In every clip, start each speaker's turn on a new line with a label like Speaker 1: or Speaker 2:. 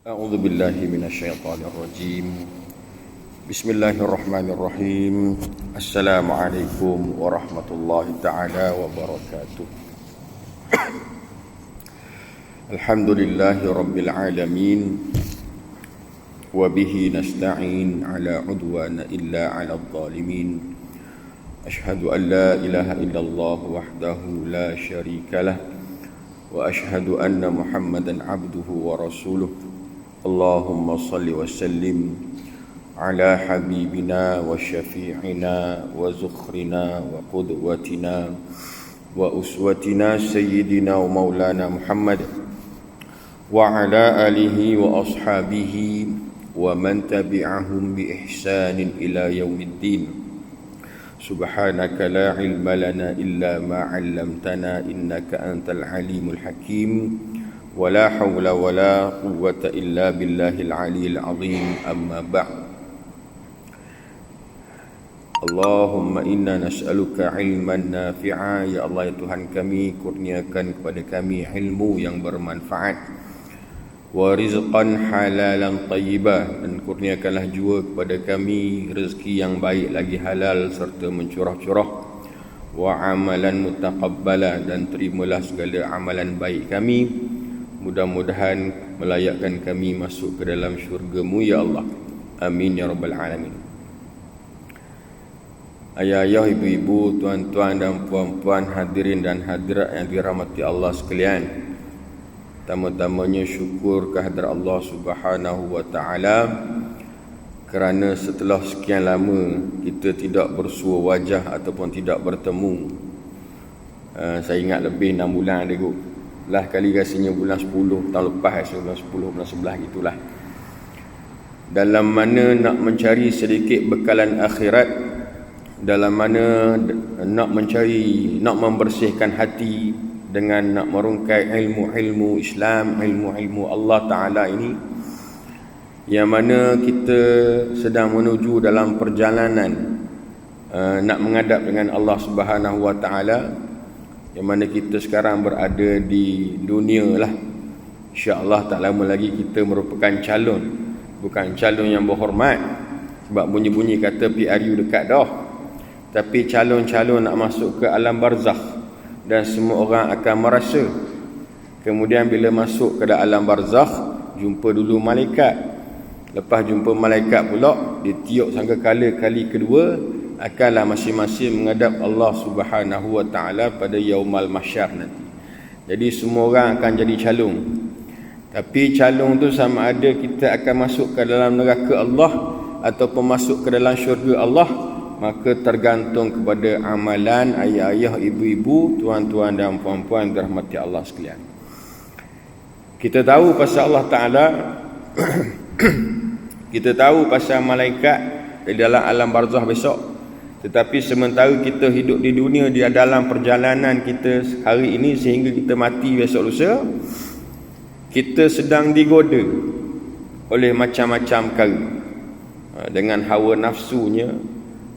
Speaker 1: أعوذ بالله من الشيطان الرجيم. بسم الله الرحمن الرحيم. السلام عليكم ورحمة الله تعالى وبركاته. الحمد لله رب العالمين، وبه نستعين على عدوان إلا على الظالمين. أشهد أن لا إله إلا الله وحده لا شريك له، وأشهد أن محمدا عبده ورسوله. اللهم صل وسلم على حبيبنا وشفيعنا وزخرنا وقدوتنا وأسوتنا سيدنا ومولانا محمد وعلى آله وأصحابه ومن تبعهم بإحسان إلى يوم الدين. سبحانك لا علم لنا إلا ما علمتنا إنك أنت العليم الحكيم. ولا حول ولا قوة إلا بالله العلي العظيم. أما بعد. Allahumma inna nas'aluka ilman nafi'a. Ya Allah, ya Tuhan kami, kurniakan kepada kami ilmu yang bermanfaat, wa rizqan halalan tayyibah, dan kurniakanlah juga kepada kami rezeki yang baik lagi halal serta mencurah-curah, wa amalan mutaqabbala, dan terimalah segala amalan baik kami, mudah-mudahan melayakkan kami masuk ke dalam syurga-Mu ya Allah. Amin ya rabbal alamin. Ayah-ayah, ibu-ibu, tuan-tuan dan puan-puan, hadirin dan hadirat yang dirahmati Allah sekalian. Pertama-tamanya syukur kehadrat Allah Subhanahu wa taala kerana setelah sekian lama kita tidak bersua wajah ataupun tidak bertemu. Saya ingat lebih 6 bulan ada kot. Lah kali rasanya bulan 10 tahun lepas, bulan 10, bulan 11 gitulah. Dalam mana nak mencari sedikit bekalan akhirat, dalam mana nak mencari, nak membersihkan hati dengan nak merungkai ilmu-ilmu Islam, ilmu-ilmu Allah Ta'ala ini, yang mana kita sedang menuju dalam perjalanan nak menghadap dengan Allah Subhanahu wa Ta'ala, yang mana kita sekarang berada di dunia lah. InsyaAllah tak lama lagi kita merupakan calon, bukan calon yang berhormat sebab bunyi-bunyi kata PRU dekat dah, tapi calon-calon nak masuk ke alam barzakh, dan semua orang akan merasa. Kemudian bila masuk ke dalam alam barzakh, jumpa dulu malaikat. Lepas jumpa malaikat pula, ditiup sangkakala kali kedua, akanlah masing-masing menghadap Allah Subhanahu wa taala pada yaumal mahsyar nanti. Jadi semua orang akan jadi calon. Tapi calon tu sama ada kita akan masuk ke dalam neraka Allah ataupun masuk ke dalam syurga Allah, maka tergantung kepada amalan ayah-ayah, ibu-ibu, tuan-tuan dan puan-puan dirahmati Allah sekalian. Kita tahu pasal Allah Ta'ala kita tahu pasal malaikat di dalam alam barzakh besok. Tetapi sementara kita hidup di dunia, di dalam perjalanan kita hari ini sehingga kita mati besok lusa, kita sedang digoda oleh macam-macam perkara, dengan hawa nafsunya,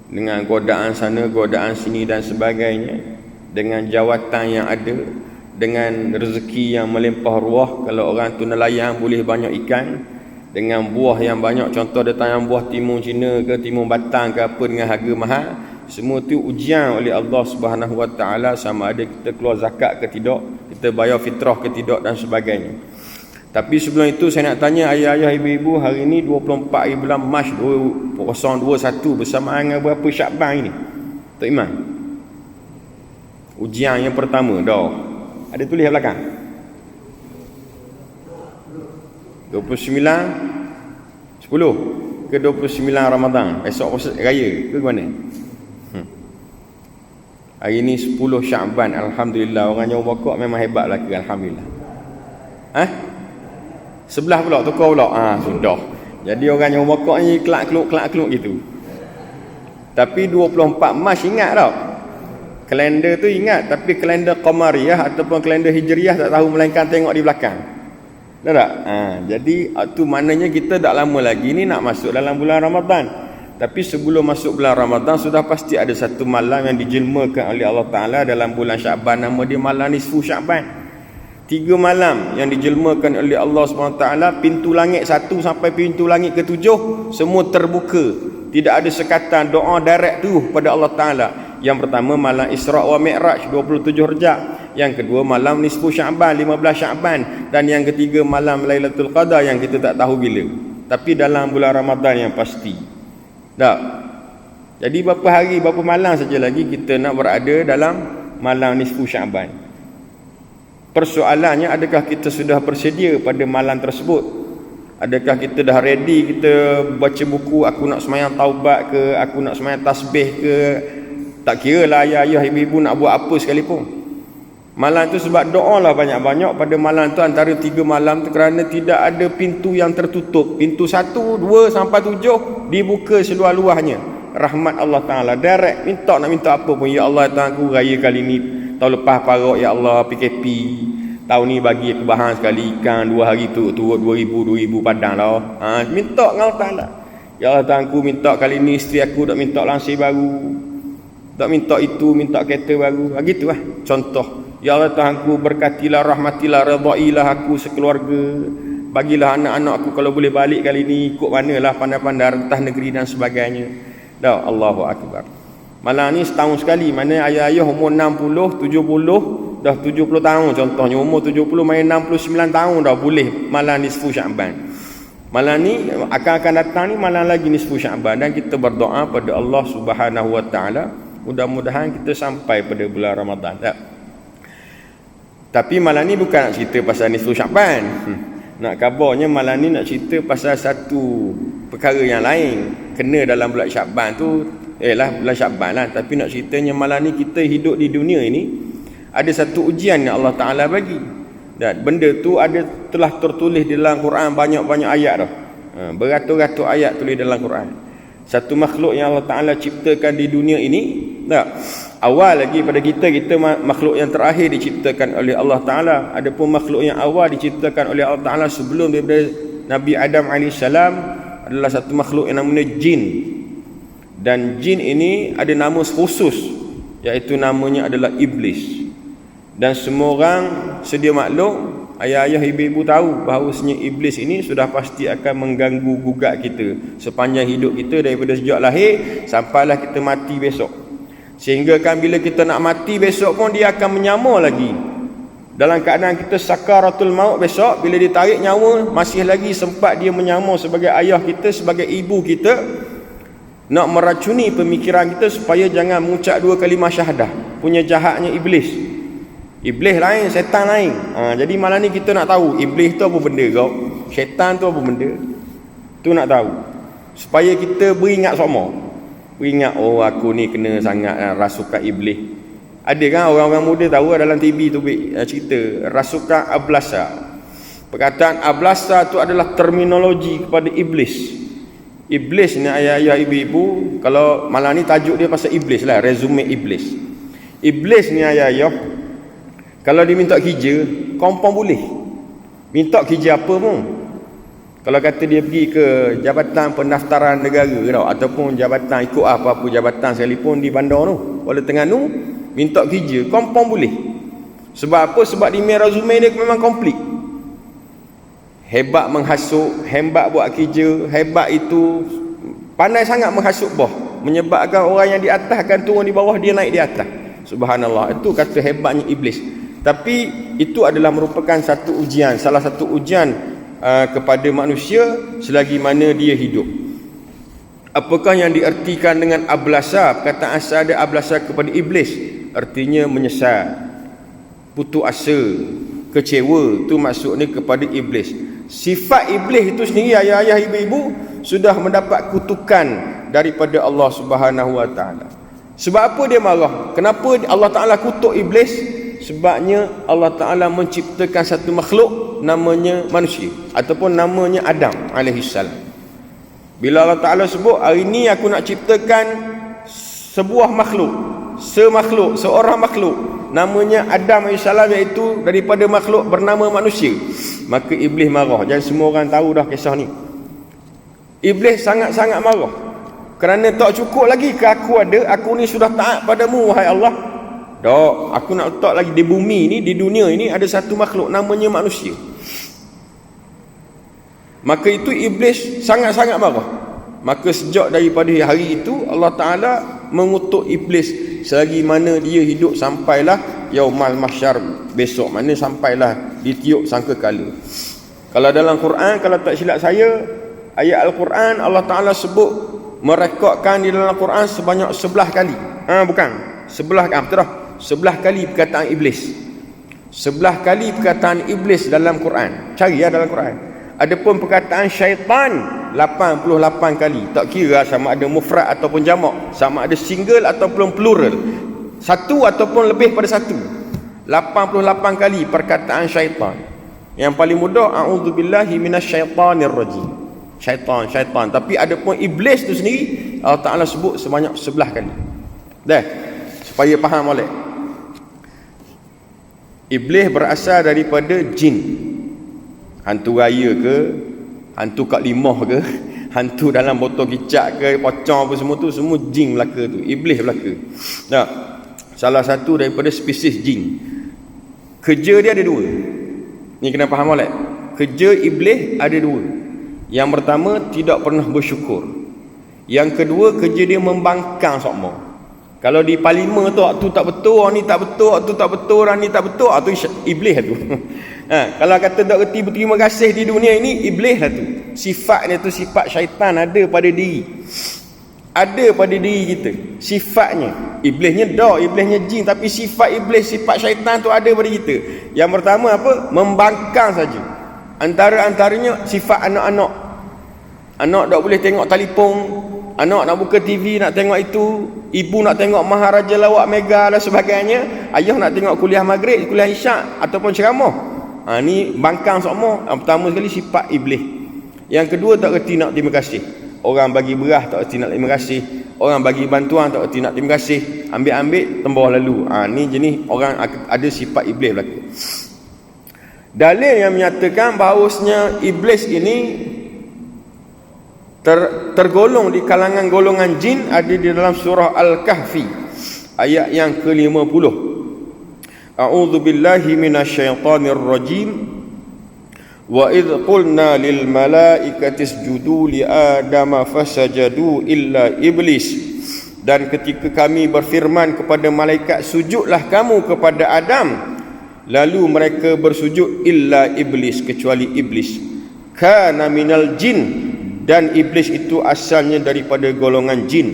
Speaker 1: dengan godaan sana, godaan sini dan sebagainya, dengan jawatan yang ada, dengan rezeki yang melimpah ruah. Kalau orang tu nelayan boleh banyak ikan, dengan buah yang banyak, contoh datang buah timun Cina ke timun batang ke apa dengan harga mahal. Semua tu ujian oleh Allah Subhanahu wa taala, sama ada kita keluar zakat ke tidak, kita bayar fitrah ke tidak dan sebagainya. Tapi sebelum itu saya nak tanya ayah-ayah, ibu-ibu, hari ini 24 hari bulan Mac 2021 bersamaan dengan berapa Syakban ini? Tok Iman, ujian yang pertama dah ada tulis di belakang 29 10 ke 29 Ramadan, esok raya ke mana? Hari ni 10 Syakban. Alhamdulillah, orang yang bakok memang hebat lagi. Alhamdulillah. Sebelah pula, tukar pula. Sudah. Jadi orang yang bakok ni kelak-keluk gitu. Tapi 24 Mac ingat tak? Kalender tu ingat, tapi kalender Qamariyah ataupun kalender Hijriyah tak tahu, melainkan tengok di belakang. Dah tak? Jadi itu maknanya kita tak lama lagi ni nak masuk dalam bulan Ramadan. Tapi sebelum masuk bulan Ramadan, sudah pasti ada satu malam yang dijelmakan oleh Allah Ta'ala dalam bulan Syakban. Nama dia malam nisfu Syakban. 3 malam yang dijelmakan oleh Allah SWT, pintu langit 1 sampai pintu langit ke-7 semua terbuka. Tidak ada sekatan doa direct tu pada Allah Ta'ala. Yang pertama malam Isra' wa Mi'raj 27 Rejab. Yang kedua malam nisfu Sya'ban 15 Sya'ban. Dan yang ketiga malam Lailatul Qadar yang kita tak tahu bila. Tapi dalam bulan Ramadan yang pasti. Tak? Jadi berapa hari, berapa malam saja lagi kita nak berada dalam malam nisfu Sya'ban. Persoalannya, adakah kita sudah bersedia pada malam tersebut? Adakah kita dah ready, kita baca buku, aku nak semayang taubat ke, aku nak semayang tasbih ke, tak kira lah ayah-ayah, ibu-ibu nak buat apa sekalipun. Malam tu sebab doa lah banyak-banyak pada malam tu, antara 3 malam tu, kerana tidak ada pintu yang tertutup. Pintu 1, 2 sampai 7 dibuka seluar-luarnya. Rahmat Allah Ta'ala direct, nak minta apa pun. Ya Allah, Tuhan aku raya kali ni, tahun lepas parok, ya Allah PKP, tahun ni bagi aku bahan sekali ikan, 2 hari tu turut 2,000 padang lah. Minta dengan Allah Ta'ala. Ya Allah, Tuhan aku minta kali ni isteri aku tak minta langsir baru, tak minta itu, minta kereta baru. Gitu lah contoh. Ya Allah, Tuhan aku berkatilah, rahmatilah, redailah aku sekeluarga. Bagilah anak-anak aku kalau boleh balik kali ni, ikut manalah pandai-pandai rentah negeri dan sebagainya. Dah, Allahu Akbar. Malam ni setahun sekali. Mana ayah-ayah umur 60, 70, dah 70 tahun contohnya, umur 70 main 69 tahun dah boleh malam nisfu Sya'ban. Malam ni akan datang ni malam lagi nisfu Sya'ban, dan kita berdoa pada Allah Subhanahu Wa Ta'ala mudah-mudahan kita sampai pada bulan Ramadan. Tak? Tapi malam ni bukan nak cerita pasal nisfu Sya'ban. Nak kabarnya malam ni nak cerita pasal satu perkara yang lain. Kena dalam bulan Sya'ban tu, bulan Sya'ban lah. Tapi nak ceritanya malam ni kita hidup di dunia ini, ada satu ujian yang Allah Ta'ala bagi. Dan benda tu telah tertulis di dalam Quran, banyak-banyak ayat dah. Beratus-ratus ayat tulis dalam Quran. Satu makhluk yang Allah Ta'ala ciptakan di dunia ini, tak? Awal lagi pada kita makhluk yang terakhir diciptakan oleh Allah Ta'ala. Adapun makhluk yang awal diciptakan oleh Allah Ta'ala sebelum daripada Nabi Adam AS adalah satu makhluk yang namanya jin. Dan jin ini ada nama khusus, iaitu namanya adalah iblis. Dan semua orang sedia maklum, ayah-ayah, ibu-ibu tahu bahawasanya iblis ini sudah pasti akan mengganggu gugat kita sepanjang hidup kita, daripada sejak lahir sampailah kita mati besok. Sehingga kan bila kita nak mati besok pun dia akan menyamar lagi. Dalam keadaan kita sakaratul maut besok, bila ditarik nyawa masih lagi sempat dia menyamar sebagai ayah kita, sebagai ibu kita, nak meracuni pemikiran kita supaya jangan mengucap 2 kalimah syahadah. Punya jahatnya iblis. Iblis lain, setan lain. Jadi malam ni kita nak tahu iblis tu apa benda kau, syaitan tu apa benda. Tu nak tahu supaya kita beringat semua. Beringat, oh aku ni kena sangat rasukan iblis. Ada kan orang-orang muda tahu dalam TV tu cerita rasukan ablasa. Perkataan ablasa tu adalah terminologi kepada iblis. Iblis ni ayah-ayah, ibu-ibu, kalau malam ni tajuk dia pasal iblis lah, resume iblis. Iblis ni ayah-ayah, kalau dia minta kerja, kompon boleh. Minta kerja apa pun. Kalau kata dia pergi ke Jabatan Pendaftaran Negara tau, ataupun jabatan, ikut apa-apa jabatan sekalipun di bandar tu, Kuala Terengganu, minta kerja, kompon boleh. Sebab apa? Sebab di resume dia memang komplit. Hebat menghasut, hebat buat kerja, hebat itu, pandai sangat menghasut bawah, menyebabkan orang yang di atas akan turun di bawah, dia naik di atas. Subhanallah, itu kata hebatnya iblis. Tapi itu adalah merupakan satu ujian, salah satu ujian kepada manusia selagi mana dia hidup. Apakah yang diartikan dengan ablasa? Perkataan asal ada ablasa kepada iblis, artinya menyesal, putus asa, kecewa. Itu maksudnya kepada iblis. Sifat iblis itu sendiri, ayah-ayah, ibu-ibu, sudah mendapat kutukan daripada Allah Subhanahu Wa Ta'ala. Sebab apa dia marah? Kenapa Allah Ta'ala kutuk iblis? Sebabnya Allah Ta'ala menciptakan satu makhluk namanya manusia, ataupun namanya Adam alaihissalam. Bila Allah Ta'ala sebut, hari ni aku nak ciptakan sebuah makhluk, seorang makhluk namanya Adam alaihissalam, iaitu daripada makhluk bernama manusia, maka iblis marah. Dan semua orang tahu dah kisah ni. Iblis sangat-sangat marah, kerana tak cukup lagi ke aku ada, aku ni sudah taat padamu wahai Allah. Tak, aku nak letak lagi di bumi ni, di dunia ini ada satu makhluk namanya manusia. Maka itu iblis sangat-sangat marah. Maka sejak daripada hari itu Allah Ta'ala mengutuk iblis selagi mana dia hidup sampailah Yaumal Mahsyar besok, mana sampailah ditiup sangkakala. Kalau dalam Quran, kalau tak silap saya, ayat Al-Quran Allah Ta'ala sebut, merekodkan di dalam Quran sebanyak 11 kali. Bukan 11 betul dah, 11 kali perkataan iblis. 11 kali perkataan iblis dalam Quran. Cari dalam Quran. Adapun perkataan syaitan 88 kali. Tak kira sama ada mufrad ataupun jamak, sama ada single ataupun plural, satu ataupun lebih pada satu. 88 kali perkataan syaitan. Yang paling mudah, a'udzubillahi minasyaitanir rajim. Syaitan. Tapi adapun iblis tu sendiri Allah Ta'ala sebut sebanyak 11 kali. Dah, supaya faham molek. Iblis berasal daripada jin. Hantu raya ke, hantu Kak Limah ke, hantu dalam botol kicap ke, pocong apa semua tu, semua jin belaka tu, iblis belaka. Nah, salah satu daripada spesies jin. Kerja dia ada dua. Ni kena faham molek. Kerja iblis ada dua. Yang pertama, tidak pernah bersyukur. Yang kedua, kerja dia membangkang sokmo. Kalau di parlimen tu, tu tak betul, orang ni tak betul, tu tak betul, orang ni tak betul, tu iblis tu. Kalau kata tak reti berterima kasih di dunia ini, iblis lah tu. Sifatnya tu sifat syaitan ada pada diri. Ada pada diri kita sifatnya. Iblisnya iblisnya jin, tapi sifat iblis, sifat syaitan tu ada pada kita. Yang pertama apa? Membangkang saja. Antaranya sifat anak-anak. Anak tak boleh tengok telefon, anak nak buka TV nak tengok itu, ibu nak tengok Maharaja Lawak Mega dan sebagainya, ayah nak tengok kuliah maghrib, kuliah isyak ataupun ceramah. Ni bangkang semua. Yang pertama sekali sifat iblis. Yang kedua, tak reti nak terima kasih. Orang bagi beras tak reti nak terima kasih, orang bagi bantuan tak reti nak terima kasih, ambil tembus lalu. Ni jenis orang ada sifat iblis belaka. Dalil yang menyatakan bahawasanya iblis ini tergolong di kalangan golongan jin ada di dalam surah Al-Kahfi ayat yang ke-50. A'udzu billahi minasyaitonir rajim. Wa idh qulna lil malaikati isjudu li adama fasajadu illa iblis. Dan ketika kami berfirman kepada malaikat, sujudlah kamu kepada Adam, lalu mereka bersujud illa iblis, kecuali iblis. Kana minal jin, dan iblis itu asalnya daripada golongan jin.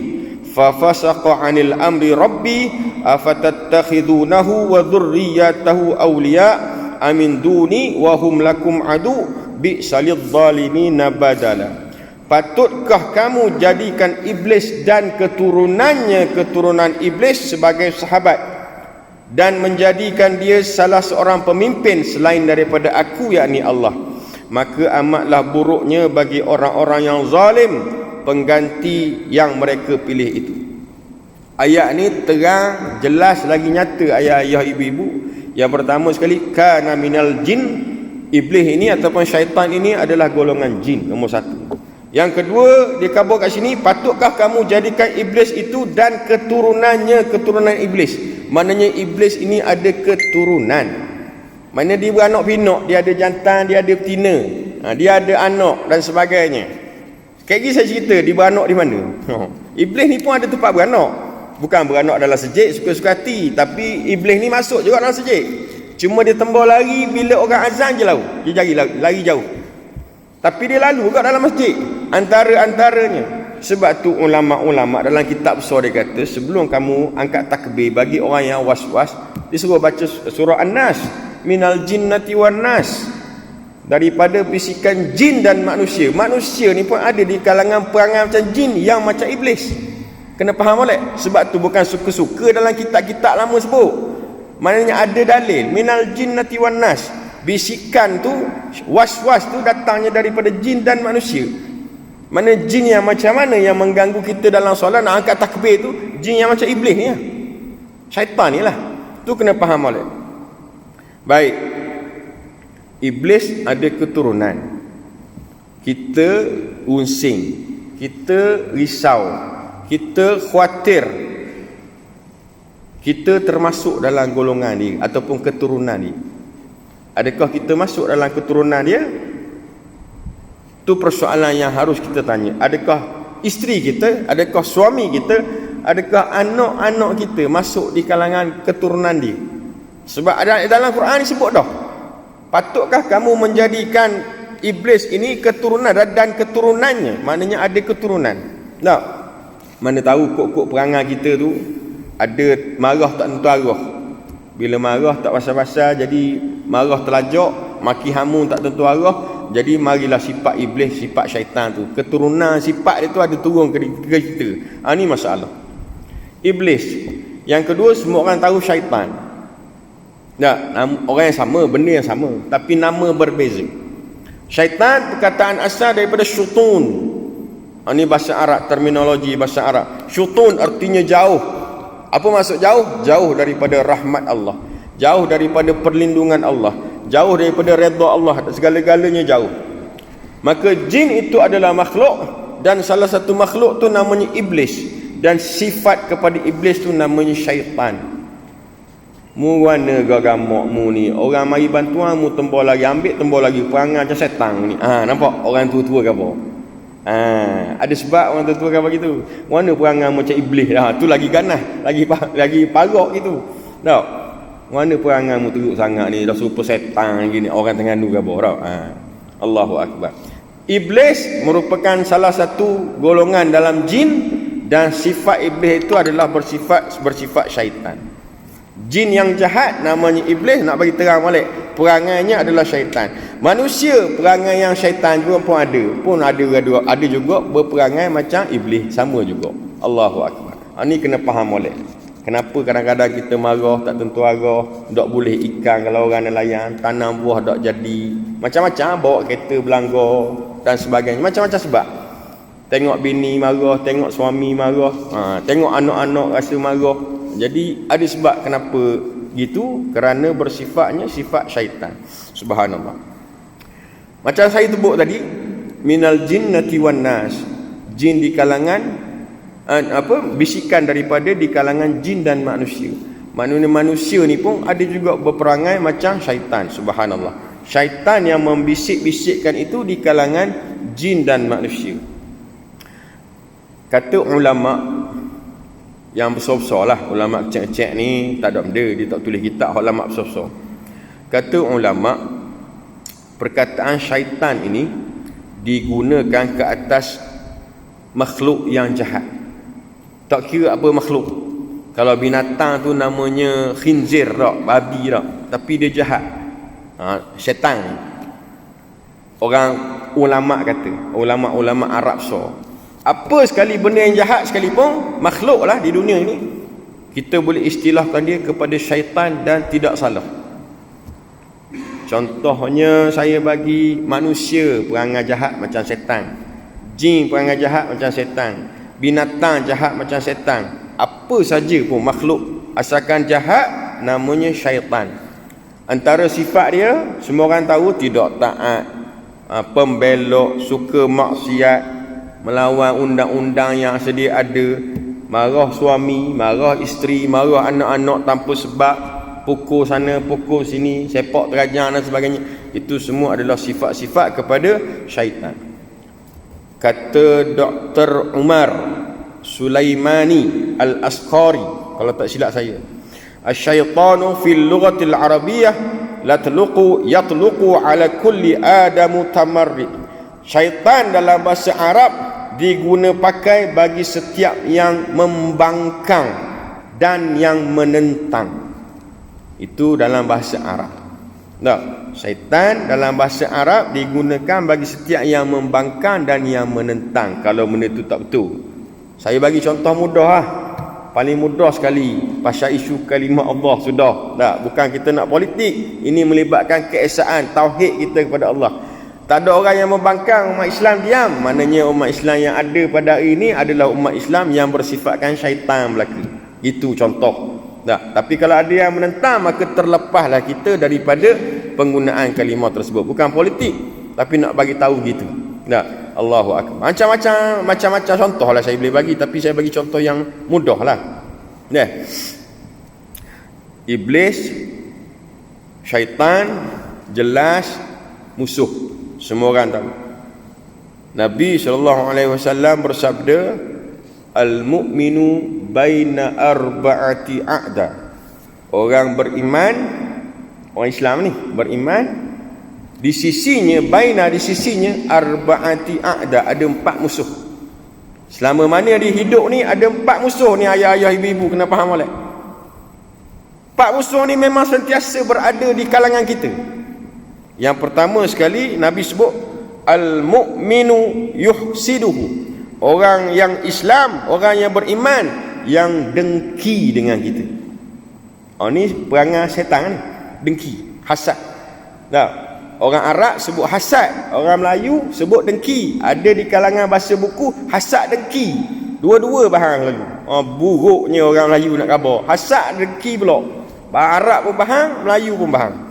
Speaker 1: Fa fasaqa 'anil amri rabbi afatattakhidunahu wa dhurriyyatahu awliya amin duni wa hum lakum adu bi'salidh zalimina badala. Patutkah kamu jadikan iblis dan keturunan iblis sebagai sahabat dan menjadikan dia salah seorang pemimpin selain daripada aku, yakni Allah? Maka amatlah buruknya bagi orang-orang yang zalim pengganti yang mereka pilih itu. Ayat ni terang, jelas lagi nyata ayah-ayah ibu-ibu. Yang pertama sekali, kana minal jin, iblis ini ataupun syaitan ini adalah golongan jin, nombor satu. Yang kedua, dia kabur kat sini, patutkah kamu jadikan iblis itu dan keturunan iblis. Maknanya iblis ini ada keturunan. Mana dia beranak pinak, dia ada jantan, dia ada betina, dia ada anak dan sebagainya. Sekali lagi saya cerita, dia beranak di mana? Iblis ni pun ada tempat beranak. Bukan beranak dalam sejik suka-suka hati, tapi iblis ni masuk juga dalam sejik. Cuma dia tembak lari bila orang azan je lalu. Dia lari jauh. Tapi dia lalu juga dalam masjid. Antara-antaranya. Sebab tu ulama-ulama dalam kitab besar dia kata, sebelum kamu angkat takbir bagi orang yang was-was, dia suruh baca surah An-Nas. Minal jinnati wan nas, daripada bisikan jin dan manusia. Manusia ni pun ada di kalangan perangai macam jin yang macam iblis. Kena faham boleh? Sebab tu bukan suka-suka dalam kitab-kitab lama sebut. Maknanya ada dalil. Minal jinnati wan nas. Bisikan tu, was-was tu datangnya daripada jin dan manusia. Mana jin yang macam mana yang mengganggu kita dalam solat nak angkat takbir tu? Jin yang macam iblis ni lah. Syaitan ni lah. Tu kena faham boleh? Baik, iblis ada keturunan. Kita unsing, kita risau, kita khawatir, kita termasuk dalam golongan dia ataupun keturunan dia? Adakah kita masuk dalam keturunan dia? Itu persoalan yang harus kita tanya. Adakah isteri kita, adakah suami kita, adakah anak-anak kita masuk di kalangan keturunan dia? Sebab ada dalam Quran disebut dah. Patutkah kamu menjadikan iblis ini keturunan dan keturunannya? Maknanya ada keturunan. Tak? Mana tahu kok perangai kita tu ada marah tak tentu arah. Bila marah tak pasal-pasal jadi marah terlajak, maki hamun tak tentu arah, jadi marilah sifat iblis, sifat syaitan tu. Keturunan sifat dia tu ada turun ke kita. Ini masalah. Iblis. Yang kedua, semua orang tahu syaitan. Tak, orang yang sama, benda yang sama, tapi nama berbeza. Syaitan perkataan asal daripada syutun. Ini bahasa Arab, terminologi bahasa Arab. Syutun artinya jauh. Apa maksud jauh? Jauh daripada rahmat Allah, jauh daripada perlindungan Allah, jauh daripada redha Allah, segala-galanya jauh. Maka jin itu adalah makhluk, dan salah satu makhluk tu namanya iblis, dan sifat kepada iblis tu namanya syaitan. Mu mana gagamok mu ni, orang mari bantuan mu tembok lagi, ambil tembok lagi, perangai macam setan ni. Nampak orang tua-tua ke apa? Ada sebab orang tua-tua kan begitu. Mana perangai macam iblis dah. Tu lagi ganas, lagi parok gitu. Tahu? Mana perangai mu teruk sangat ni, dah serupa setan gini, orang Terengganu ke apa? Tahu? Allahu akbar. Iblis merupakan salah satu golongan dalam jin, dan sifat iblis itu adalah bersifat syaitan. Jin yang jahat namanya iblis, nak bagi terang balik, perangainya adalah syaitan. Manusia perangai yang syaitan juga pun ada juga berperangai macam iblis, sama juga. Allahu akbar. Ini kena faham balik. Kenapa kadang-kadang kita marah tak tentu arah, tak boleh ikan kalau orang nelayan, tanam buah tak jadi, macam-macam, bawa kereta belanggar dan sebagainya, macam-macam sebab. Tengok bini marah, tengok suami marah, tengok anak-anak rasa marah. Jadi ada sebab kenapa gitu, kerana bersifatnya sifat syaitan. Subhanallah. Macam saya sebut tadi, minal jinnati wan nas, jin di kalangan bisikan daripada di kalangan jin dan manusia. Manusia ni pun ada juga berperangai macam syaitan. Subhanallah. Syaitan yang membisik-bisikkan itu di kalangan jin dan manusia. Kata ulama yang besar-besar lah, ulama kecil-kecil ni tak ada benda, dia tak tulis kitab ulama besar-besar. Kata ulama, perkataan syaitan ini digunakan ke atas makhluk yang jahat. Tak kira apa makhluk. Kalau binatang tu namanya khinzir tak, babi tak, tapi dia jahat, syaitan. Orang ulama kata, ulama Arab besar, apa sekali benda yang jahat sekalipun, makhluk lah di dunia ini, kita boleh istilahkan dia kepada syaitan dan tidak salah. Contohnya saya bagi manusia perangai jahat macam syaitan, jin perangai jahat macam syaitan, binatang jahat macam syaitan. Apa saja pun makhluk asalkan jahat namanya syaitan. Antara sifat dia semua orang tahu, tidak taat, pembelok, suka maksiat, melawan undang-undang yang sedia ada, marah suami, marah isteri, marah anak-anak tanpa sebab, pukul sana, pukul sini, sepak terajang dan sebagainya. Itu semua adalah sifat-sifat kepada syaitan. Kata Dr. Umar Sulaimani Al-Asqari, kalau tak silap saya, asyaitanu fil lughatil arabiyyah yatluqu ala kulli adamu tamarri. Syaitan dalam bahasa Arab diguna pakai bagi setiap yang membangkang dan yang menentang. Itu dalam bahasa Arab. Tak? Syaitan dalam bahasa Arab digunakan bagi setiap yang membangkang dan yang menentang. Kalau benda itu tak betul, saya bagi contoh mudah lah. Paling mudah sekali pasal isu kalimah Allah, sudah. Tak? Bukan kita nak politik. Ini melibatkan keesaan tauhid kita kepada Allah. Tak ada orang yang membangkang, umat Islam diam. Maknanya umat Islam yang ada pada hari ini adalah umat Islam yang bersifatkan syaitan belaka. Itu contoh. Tak? Tapi kalau ada yang menentang, maka terlepaslah kita daripada penggunaan kalimah tersebut. Bukan politik, tapi nak bagi tahu gitu. Tak? Allahu akbar. Macam-macam contoh lah saya boleh bagi, tapi saya bagi contoh yang mudah lah. Iblis, syaitan, jelas musuh. Semua orang tahu. Nabi SAW bersabda, al-mu'minu baina arba'ati a'da. Orang beriman, orang Islam ni beriman, di sisinya arba'ati a'da, ada 4 musuh. Selama mana dia hidup ni ada 4 musuh ni, ayah-ayah, ibu-ibu kena faham molek. 4 musuh ni memang sentiasa berada di kalangan kita. Yang pertama sekali Nabi sebut al-mu'minu yuhsiduhu. Orang yang Islam, orang yang beriman yang dengki dengan kita. Ni perangai setan ni, dengki, hasad. Nah, orang Arab sebut hasad, orang Melayu sebut dengki. Ada di kalangan bahasa buku hasad dengki. Dua-dua bahang lalu. Buruknya orang Melayu nak khabar. Hasad dengki pula. Arab pun bahang, Melayu pun bahang.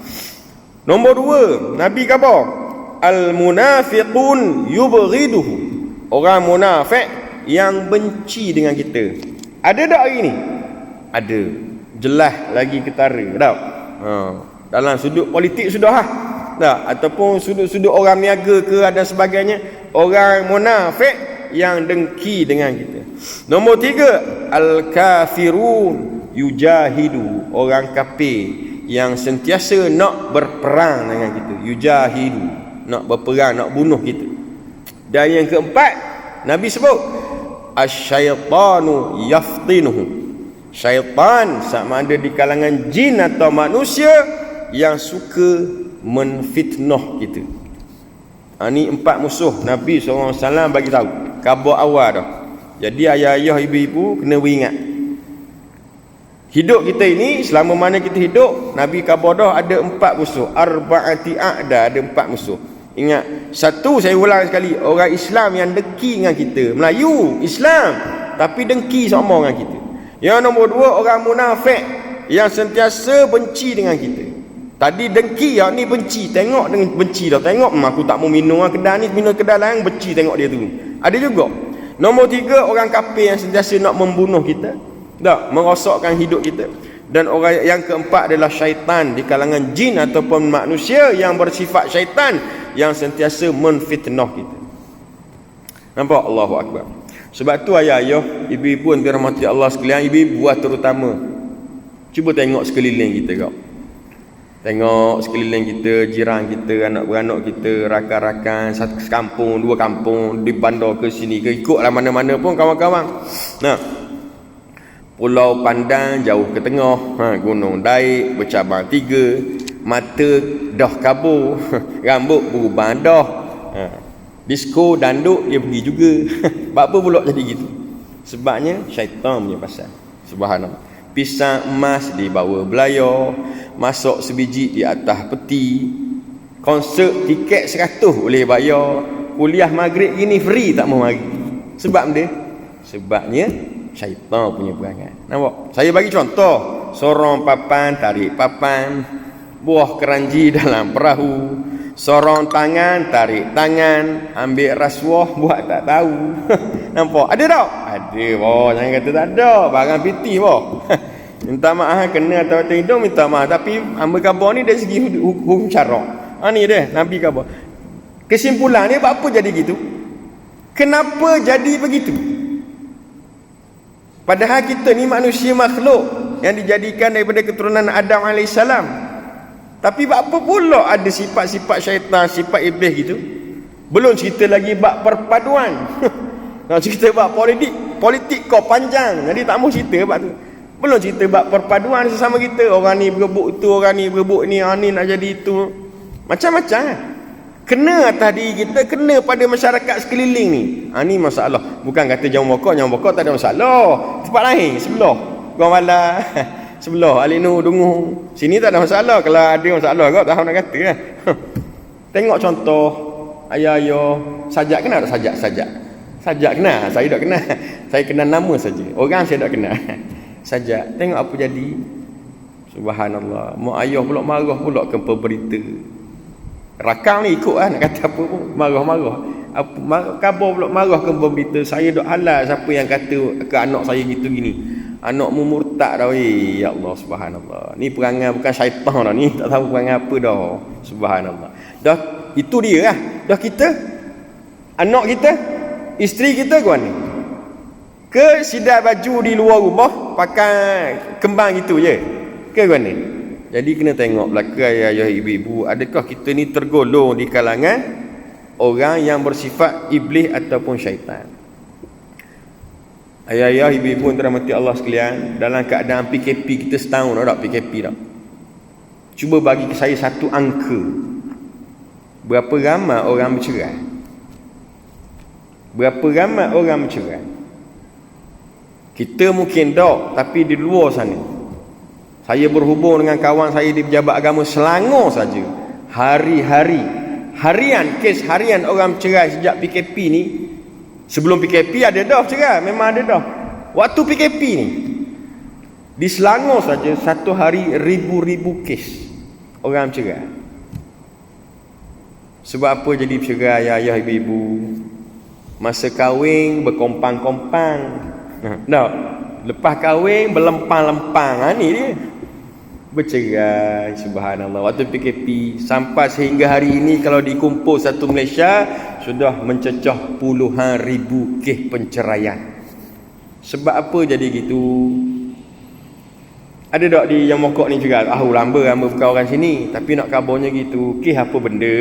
Speaker 1: Nombor 2, Nabi khabar al-munafiqun yubghiduhu. Orang munafik yang benci dengan kita. Ada tak hari ni? Ada. Jelas lagi ketara tak? Dalam sudut politik sudah tak? Ataupun sudut-sudut orang niaga ke ada sebagainya. Orang munafik yang dengki dengan kita. Nombor 3, al-kafirun yujahidu. Orang kafir yang sentiasa nak berperang dengan kita. Yujahidu, nak berperang, nak bunuh kita. Dan yang keempat, Nabi sebut asyaitanu yaftinuhu. Syaitan sama ada di kalangan jin atau manusia yang suka menfitnah kita. Ni 4 musuh Nabi SAW bagi tahu. Khabar awal dah. Jadi ayah-ayah, ibu-ibu kena ingat. Hidup kita ini, selama mana kita hidup, Nabi khabar dah ada 4 musuh. Arba'ati a'da, ada 4 musuh. Ingat, satu saya ulang sekali, orang Islam yang dengki dengan kita. Melayu, Islam, tapi dengki sama dengan kita. Yang nombor 2, orang munafik yang sentiasa benci dengan kita. Tadi dengki, yang ni benci. Tengok dengan benci dah. Tengok, aku tak mau minum kedai ni, minum kedai lain, benci tengok dia tu. Ada juga. Nombor 3, orang kafir yang sentiasa nak membunuh kita. Tak, merosakkan hidup kita. Dan orang yang keempat adalah syaitan di kalangan jin ataupun manusia yang bersifat syaitan yang sentiasa menfitnah kita. Nampak? Allahu Akbar. Sebab tu ayah-ayah, ibu-ibu yang dirahmati Allah sekalian, ibu-ibu terutama, cuba tengok sekeliling kita kau. Tengok sekeliling kita, jiran kita, anak-beranak kita, rakan-rakan, satu kampung, 2 kampung, di bandar ke sini ke, ikutlah mana-mana pun kawan-kawan. Nah, Pulau Pandan jauh ke tengah, Gunung Daik bercabang 3, mata dah kabur, rambut berubah dah, disko danduk dia pergi juga. Apa pula jadi gitu? Sebabnya syaitan punya pasal. Subhanallah. Pisang emas dibawa belayar, masuk sebiji di atas peti, konsert tiket 100 boleh bayar, kuliah maghrib gini free tak mau mari. Sebab dia, sebabnya syaitan punya perangai. Nampak? Saya bagi contoh. Sorong papan, tarik papan. Buah keranji dalam perahu. Sorong tangan, tarik tangan. Ambil rasuah, buat tak tahu. Nampak? Ada tak? Ada, boh. Jangan kata tak ada. Barang piti, boh. Minta maaf, kena atau hidung, minta maaf. Tapi ambil khabar ni dari segi hukum syarak. Ni dia, Nabi khabar. Kesimpulan dia, apa jadi gitu? Kenapa jadi begitu? Padahal kita ni manusia makhluk yang dijadikan daripada keturunan Adam AS. Tapi apa pula ada sifat-sifat syaitan, sifat iblis gitu? Belum cerita lagi bab perpaduan. Nak cerita bab politik kau panjang. Jadi tak mau cerita bab tu. Belum cerita bab perpaduan sesama kita. Orang ni berebut tu, orang ni berebut ni, orang ni nak jadi itu. Macam-macam. Kena atas diri kita, kena pada masyarakat sekeliling ni. Ni masalah. Bukan kata jauh bokok tak ada masalah. Tempat lain, sebelah. Gua malah sebelah Alinu Dungu. Sini tak ada masalah. Kalau ada masalah kau tak tahu nak kata kan. Tengok contoh ayah-ayah sajak, kenal tak sajak? Sajak kenal, saya tak kenal. Saya kenal nama saja. Orang saya tak kenal. Sajak. Tengok apa jadi. Subhanallah. Mak ayah pula marah pula ke pemberita. Rakam ni ikut nak kata apa pun marah-marah. Khabar pula marah ke pemberita. Saya dok halal siapa yang kata ke anak saya gitu gini. Anakmu murtad dah weh. Ya Allah, subhanallah. Ni perangai bukan syaitan dah ni, tak tahu perangai apa dah. Subhanallah. Dah itu dia lah. Dah kita, anak kita, isteri kita ke mana? Ke sidai baju di luar rumah pakai kembang gitu je? Ke mana? Jadi kena tengok belakang ayah ibu-ibu, adakah kita ni tergolong di kalangan orang yang bersifat iblis ataupun syaitan? Ayah-ayah, ibu-ibu yang dirahmati Allah sekalian, dalam keadaan PKP kita setahun dah tak PKP dah. Cuba bagi saya satu angka. Berapa ramai orang bercerai? Berapa ramai orang bercerai? Kita mungkin tak, tapi di luar sana. Saya berhubung dengan kawan saya di Pejabat Agama Selangor saja. Harian, kes harian orang bercerai sejak PKP ni. Sebelum PKP ada dah cerai, memang ada dah. Waktu PKP ni di Selangor saja satu hari ribu-ribu kes orang bercerai. Sebab apa jadi bercerai ayah ibu-ibu? Masa kahwin berkompang-kompang. Nah, lepas kahwin berlempang-lempang. Ni dia. Bercerai, subhanallah. Waktu PKP sampai sehingga hari ini kalau dikumpul satu Malaysia sudah mencecah puluhan ribu kes penceraian. Sebab apa jadi gitu? Ada tak di yang mokok ni juga? Lamba bukan orang sini, tapi nak kabarnya gitu. Kes apa benda?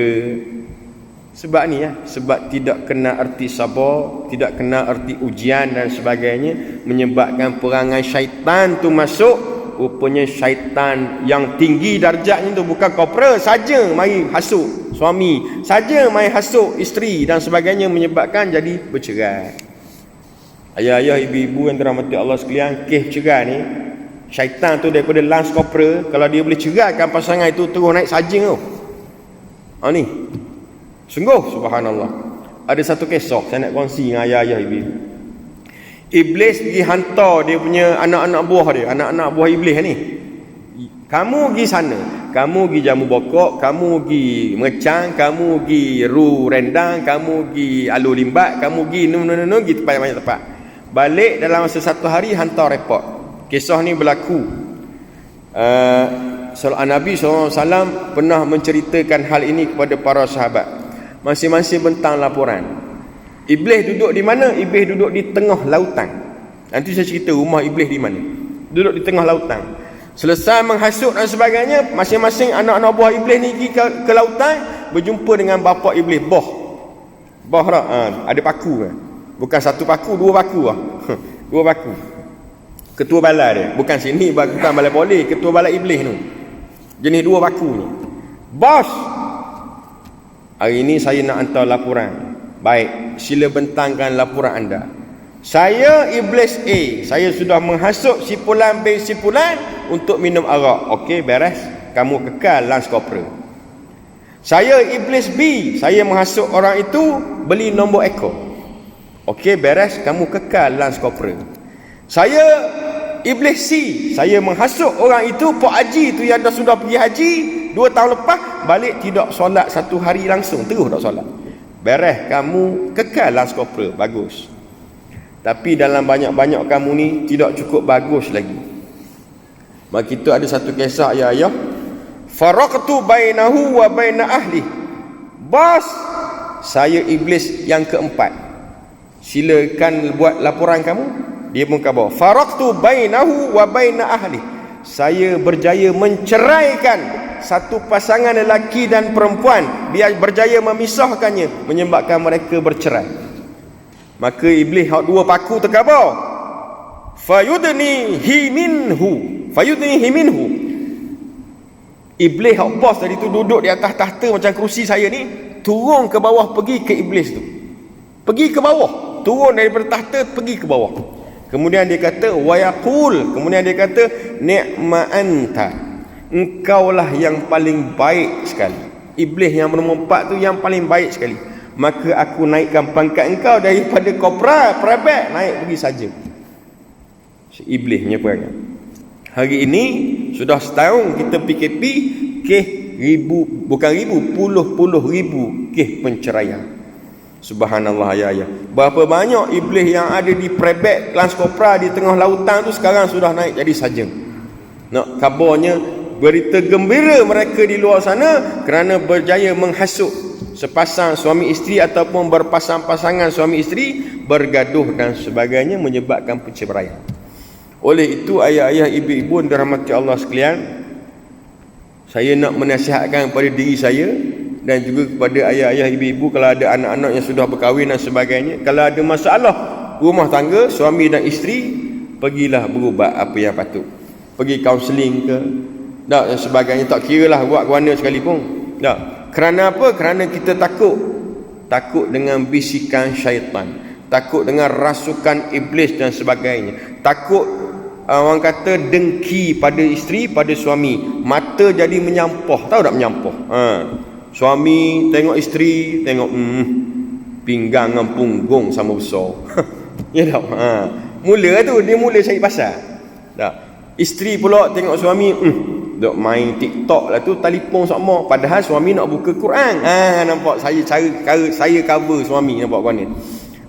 Speaker 1: Sebab ni ya, sebab tidak kena erti sabar, tidak kena erti ujian dan sebagainya, menyebabkan perangai syaitan tu masuk. Rupanya syaitan yang tinggi darjatnya tu bukan korporal saja mari hasut suami, saja mari hasut isteri dan sebagainya, menyebabkan jadi bercerai. Ayah-ayah, ibu-ibu yang dirahmati Allah sekalian, kes cerai ni syaitan tu daripada lance korporal, kalau dia boleh ceraikan pasangan itu terus naik sajing tu. Ni sungguh subhanallah. Ada satu kisah saya nak kongsi dengan ayah-ayah, ibu-ibu. Iblis pergi hantar dia punya anak-anak buah dia, anak-anak buah iblis ni. Kamu pergi sana, kamu pergi jamu bokok, kamu pergi mecang, kamu pergi ru rendang, kamu pergi alu limbat, kamu pergi pergi tempat banyak tempat. Balik dalam masa satu hari hantar report. Kisah ni berlaku. Nabi SAW pernah menceritakan hal ini kepada para sahabat. Masing-masing bentang laporan. Iblis duduk di mana? Iblis duduk di tengah lautan. Nanti saya cerita rumah iblis di mana. Duduk di tengah lautan. Selesai menghasut dan sebagainya, masing-masing anak-anak buah iblis ni pergi ke lautan, berjumpa dengan bapa iblis. Boh tak? Ada paku kan? Bukan satu paku, dua paku lah. Dua paku. Ketua balai dia. Bukan sini, bukan balai polis. Ketua balai iblis tu. Jenis dua paku ni. Bos, hari ni saya nak hantar laporan. Baik, sila bentangkan laporan anda. Saya iblis A, saya sudah menghasut si fulan B si fulan untuk minum arak. Okey, beres. Kamu kekal lance corporal. Saya iblis B, saya menghasut orang itu beli nombor ekor. Okey, beres. Kamu kekal lance corporal. Saya iblis C, saya menghasut orang itu Pak Haji tu yang dah sudah pergi haji 2 tahun lepas, balik tidak solat satu hari langsung, terus tak solat. Beres, kamu kekal lance corporal. Bagus. Tapi dalam banyak-banyak kamu ni tidak cukup bagus lagi. Maka itu ada satu kisah ayah. Faraqtu bainahu wa baina ahli. Bos, saya iblis yang keempat. Silakan buat laporan kamu. Dia pun khabar. Faraqtu bainahu wa baina ahli. Saya berjaya menceraikan satu pasangan lelaki dan perempuan. Dia berjaya memisahkannya, menyebabkan mereka bercerai. Maka iblis hak dua paku terkhabar. Fayudnihi minhu. Iblis hak bos tadi tu duduk di atas tahta macam kerusi saya ni, turun ke bawah pergi ke iblis tu. Pergi ke bawah, turun daripada tahta pergi ke bawah. Kemudian dia kata wa yaqul, kemudian dia kata ni'ma anta. Engkaulah yang paling baik sekali. Iblis yang nombor 4 tu yang paling baik sekali. Maka aku naikkan pangkat engkau daripada kopra, prabek, naik pergi saja. Iblisnya perangai. Hari ini sudah setahun kita PKP, kes puluh ribu kes penceraian. Subhanallah ayah. Berapa banyak iblis yang ada di Prebet, Lans Kopra di tengah lautan tu sekarang sudah naik jadi sarjan. Nak kabarnya berita gembira mereka di luar sana kerana berjaya menghasut sepasang suami isteri ataupun berpasang-pasangan suami isteri bergaduh dan sebagainya menyebabkan perceraian. Oleh itu ayah-ayah, ibu-ibu dirahmati Allah sekalian, saya nak menasihatkan kepada diri saya dan juga kepada ayah-ayah, ibu-ibu, kalau ada anak-anak yang sudah berkahwin dan sebagainya, kalau ada masalah rumah tangga suami dan isteri, pergilah berubat apa yang patut. Pergi kaunseling ke dan sebagainya, tak kira lah buat ke mana sekalipun. Kerana apa? Kerana kita takut dengan bisikan syaitan, takut dengan rasukan iblis dan sebagainya, takut orang kata dengki pada isteri, pada suami, mata jadi menyampah. Tahu tak menyampah? Suami tengok isteri, tengok pinggang dengan punggung sama besar. Ya tak? Mula tu dia mula cari pasal. Tak. Isteri pula tengok suami, dok main TikTok lah tu, telefon sama, padahal suami nak buka Quran. Nampak saya cover suami, nampak kau ni.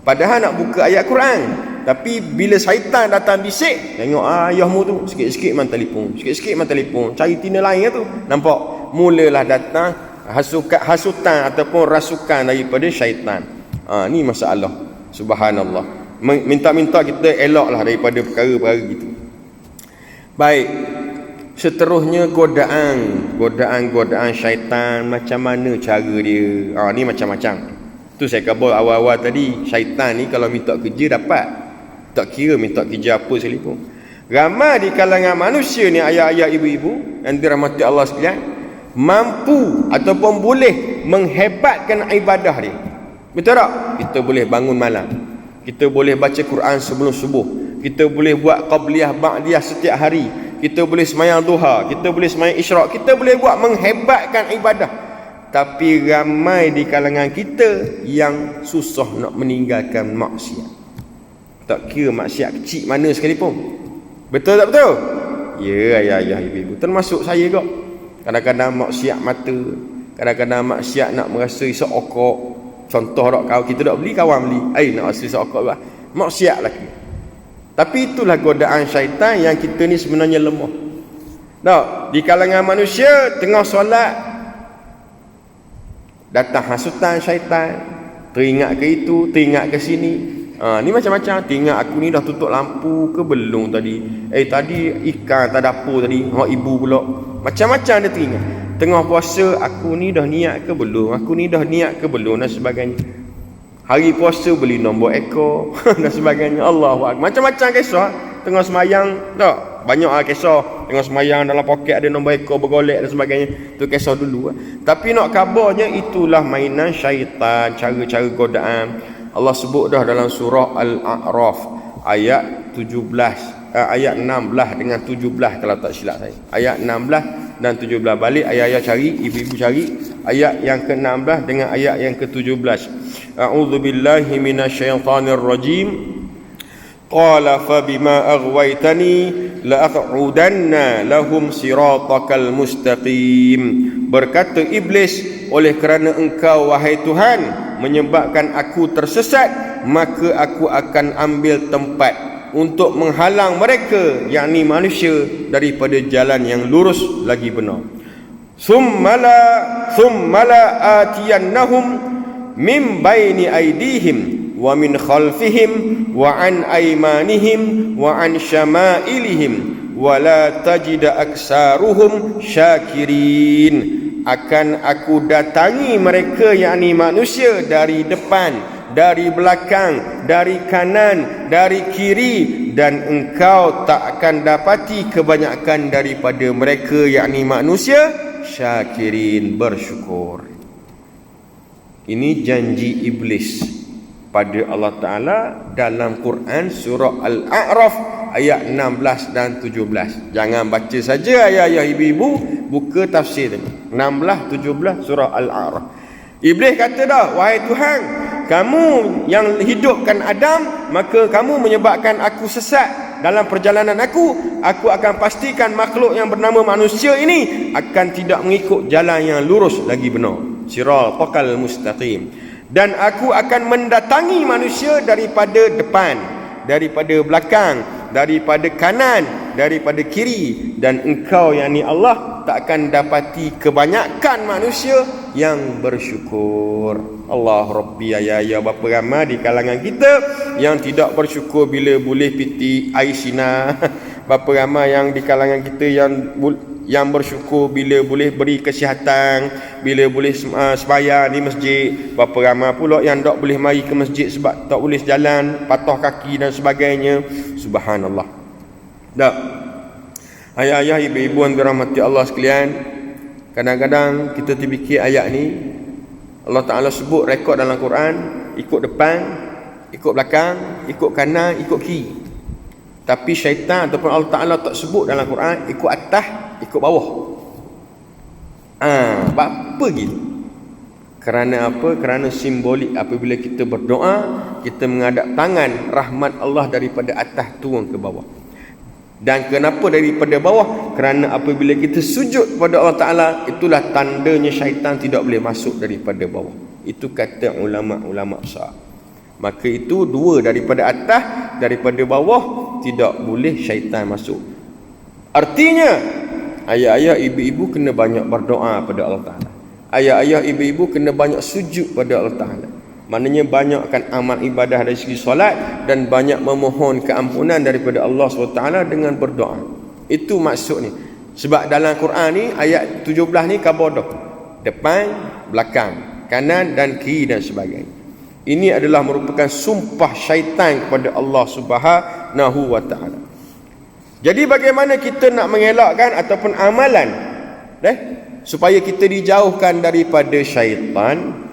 Speaker 1: Padahal nak buka ayat Quran. Tapi bila syaitan datang bisik, tengok ayahmu tu sikit-sikit main telefon, sikit-sikit main telefon, cari tina lain tu. Nampak? Mulalah datang hasutan ataupun rasukan daripada syaitan. Ni masalah. Subhanallah. Minta-minta kita eloklah daripada perkara-perkara gitu. Baik. Seterusnya godaan syaitan, macam mana cara dia? Ni macam-macam. Tu saya kabur awal-awal tadi, syaitan ni kalau minta kerja dapat. Tak kira minta kerja apa sekalipun. Ramai di kalangan manusia ni, ayah-ayah, ibu-ibu yang dirahmati Allah sekalian, mampu ataupun boleh menghebatkan ibadah dia. Betul tak? Kita boleh bangun malam, kita boleh baca Quran sebelum subuh, kita boleh buat qabliyah ba'diyah setiap hari, kita boleh semayang duha, kita boleh semayang isyraq, kita boleh buat menghebatkan ibadah. Tapi ramai di kalangan kita yang susah nak meninggalkan maksiat. Tak kira maksiat kecil mana sekalipun. Betul tak betul? Ya ayah-ayah, ibu-ibu, termasuk saya kok. Kadang-kadang maksiat mata, kadang-kadang maksiat nak merasa isap okok. Contoh tak, kau kita tak beli, kawan beli, nak rasa isap okok lah. Maksiat lagi. Tapi itulah godaan syaitan yang kita ni sebenarnya lemah. Tak, di kalangan manusia tengah solat datang hasutan syaitan, teringat ke itu, teringat ke sini. Ni macam-macam. Teringat aku ni dah tutup lampu ke belum tadi, tadi ikan tak dapur tadi, ibu pula. Macam-macam dia teringat. Tengah puasa, aku ni dah niat ke belum, aku ni dah niat ke belum dan sebagainya. Hari puasa beli nombor ekor dan sebagainya. Allahu Akbar. Macam-macam kisah. Tengah semayang tak, banyak kisah. Tengah semayang dalam poket ada nombor ekor bergolek dan sebagainya. Tu kisah dulu. Tapi nak kabarnya itulah mainan syaitan, cara-cara godaan. Allah sebut dah dalam surah Al-A'raf ayat 17, ayat 16 dengan 17 kalau tak silap saya. Ayat 16 dan 17. Balik ayat-ayat cari, ibu-ibu cari ayat yang ke-16 dengan ayat yang ke-17. A'udzubillahi minasyaitonir rajim. Qala fa bima aghwaytani la aq'udanna lahum siratakal mustaqim. Berkata iblis, oleh kerana engkau wahai Tuhan menyebabkan aku tersesat, maka aku akan ambil tempat untuk menghalang mereka, yakni manusia, daripada jalan yang lurus lagi benar. Thummala atiyannahum min baini aydihim wa min khalfihim wa an aymanihim wa an syama'ilihim wa la tajida aksaruhum syakirin. Akan aku datangi mereka, yakni manusia, dari depan, dari belakang, dari kanan, dari kiri, dan engkau tak akan dapati kebanyakan daripada mereka, yakni manusia, syakirin, bersyukur. Ini janji iblis pada Allah Ta'ala dalam Quran surah Al-A'raf ayat 16 dan 17. Jangan baca saja ayah-ayah, ibu-ibu, buka tafsir 16 17 surah Al-A'raf. Iblis kata dah, wahai Tuhan, kamu yang hidupkan Adam, maka kamu menyebabkan aku sesat dalam perjalanan aku akan pastikan makhluk yang bernama manusia ini akan tidak mengikut jalan yang lurus lagi benar, siratal mustaqim. Dan aku akan mendatangi manusia daripada depan, daripada belakang, daripada kanan, daripada kiri, dan engkau yakni Allah tak akan dapati kebanyakan manusia yang bersyukur. Allah Rabbi, ya berapa ramai di kalangan kita yang tidak bersyukur bila boleh piti air sinar. Berapa ramai yang di kalangan kita yang bersyukur bila boleh beri kesihatan, bila boleh sembahyang di masjid. Berapa ramai pula yang tak boleh mari ke masjid sebab tak boleh jalan, patah kaki dan sebagainya. Subhanallah. Tak. Ayah-ayah, ibu-ibu yang dirahmati Allah sekalian, kadang-kadang kita terfikir ayat ni Allah Ta'ala sebut rekod dalam Quran, ikut depan, ikut belakang, ikut kanan, ikut kiri. Tapi syaitan ataupun Allah Ta'ala tak sebut dalam Quran ikut atas, ikut bawah. Apa gitu? Kerana apa? Kerana simbolik apabila kita berdoa, kita menghadap tangan rahmat Allah daripada atas turun ke bawah. Dan kenapa daripada bawah? Kerana apabila kita sujud kepada Allah Ta'ala, itulah tandanya syaitan tidak boleh masuk daripada bawah. Itu kata ulama-ulama besar. Maka itu dua, daripada atas, daripada bawah, tidak boleh syaitan masuk. Artinya ayah-ayah, ibu-ibu kena banyak berdoa pada Allah Ta'ala. Ayah-ayah, ibu-ibu kena banyak sujud pada Allah Ta'ala. Maknanya banyakkan amal ibadah dari segi solat dan banyak memohon keampunan daripada Allah SWT dengan berdoa. Itu maksudnya. Sebab dalam Quran ni ayat 17 ni khabar dah. Depan, belakang, kanan dan kiri dan sebagainya. Ini adalah merupakan sumpah syaitan kepada Allah Subhanahu wa taala. Jadi bagaimana kita nak mengelakkan ataupun amalan supaya kita dijauhkan daripada syaitan?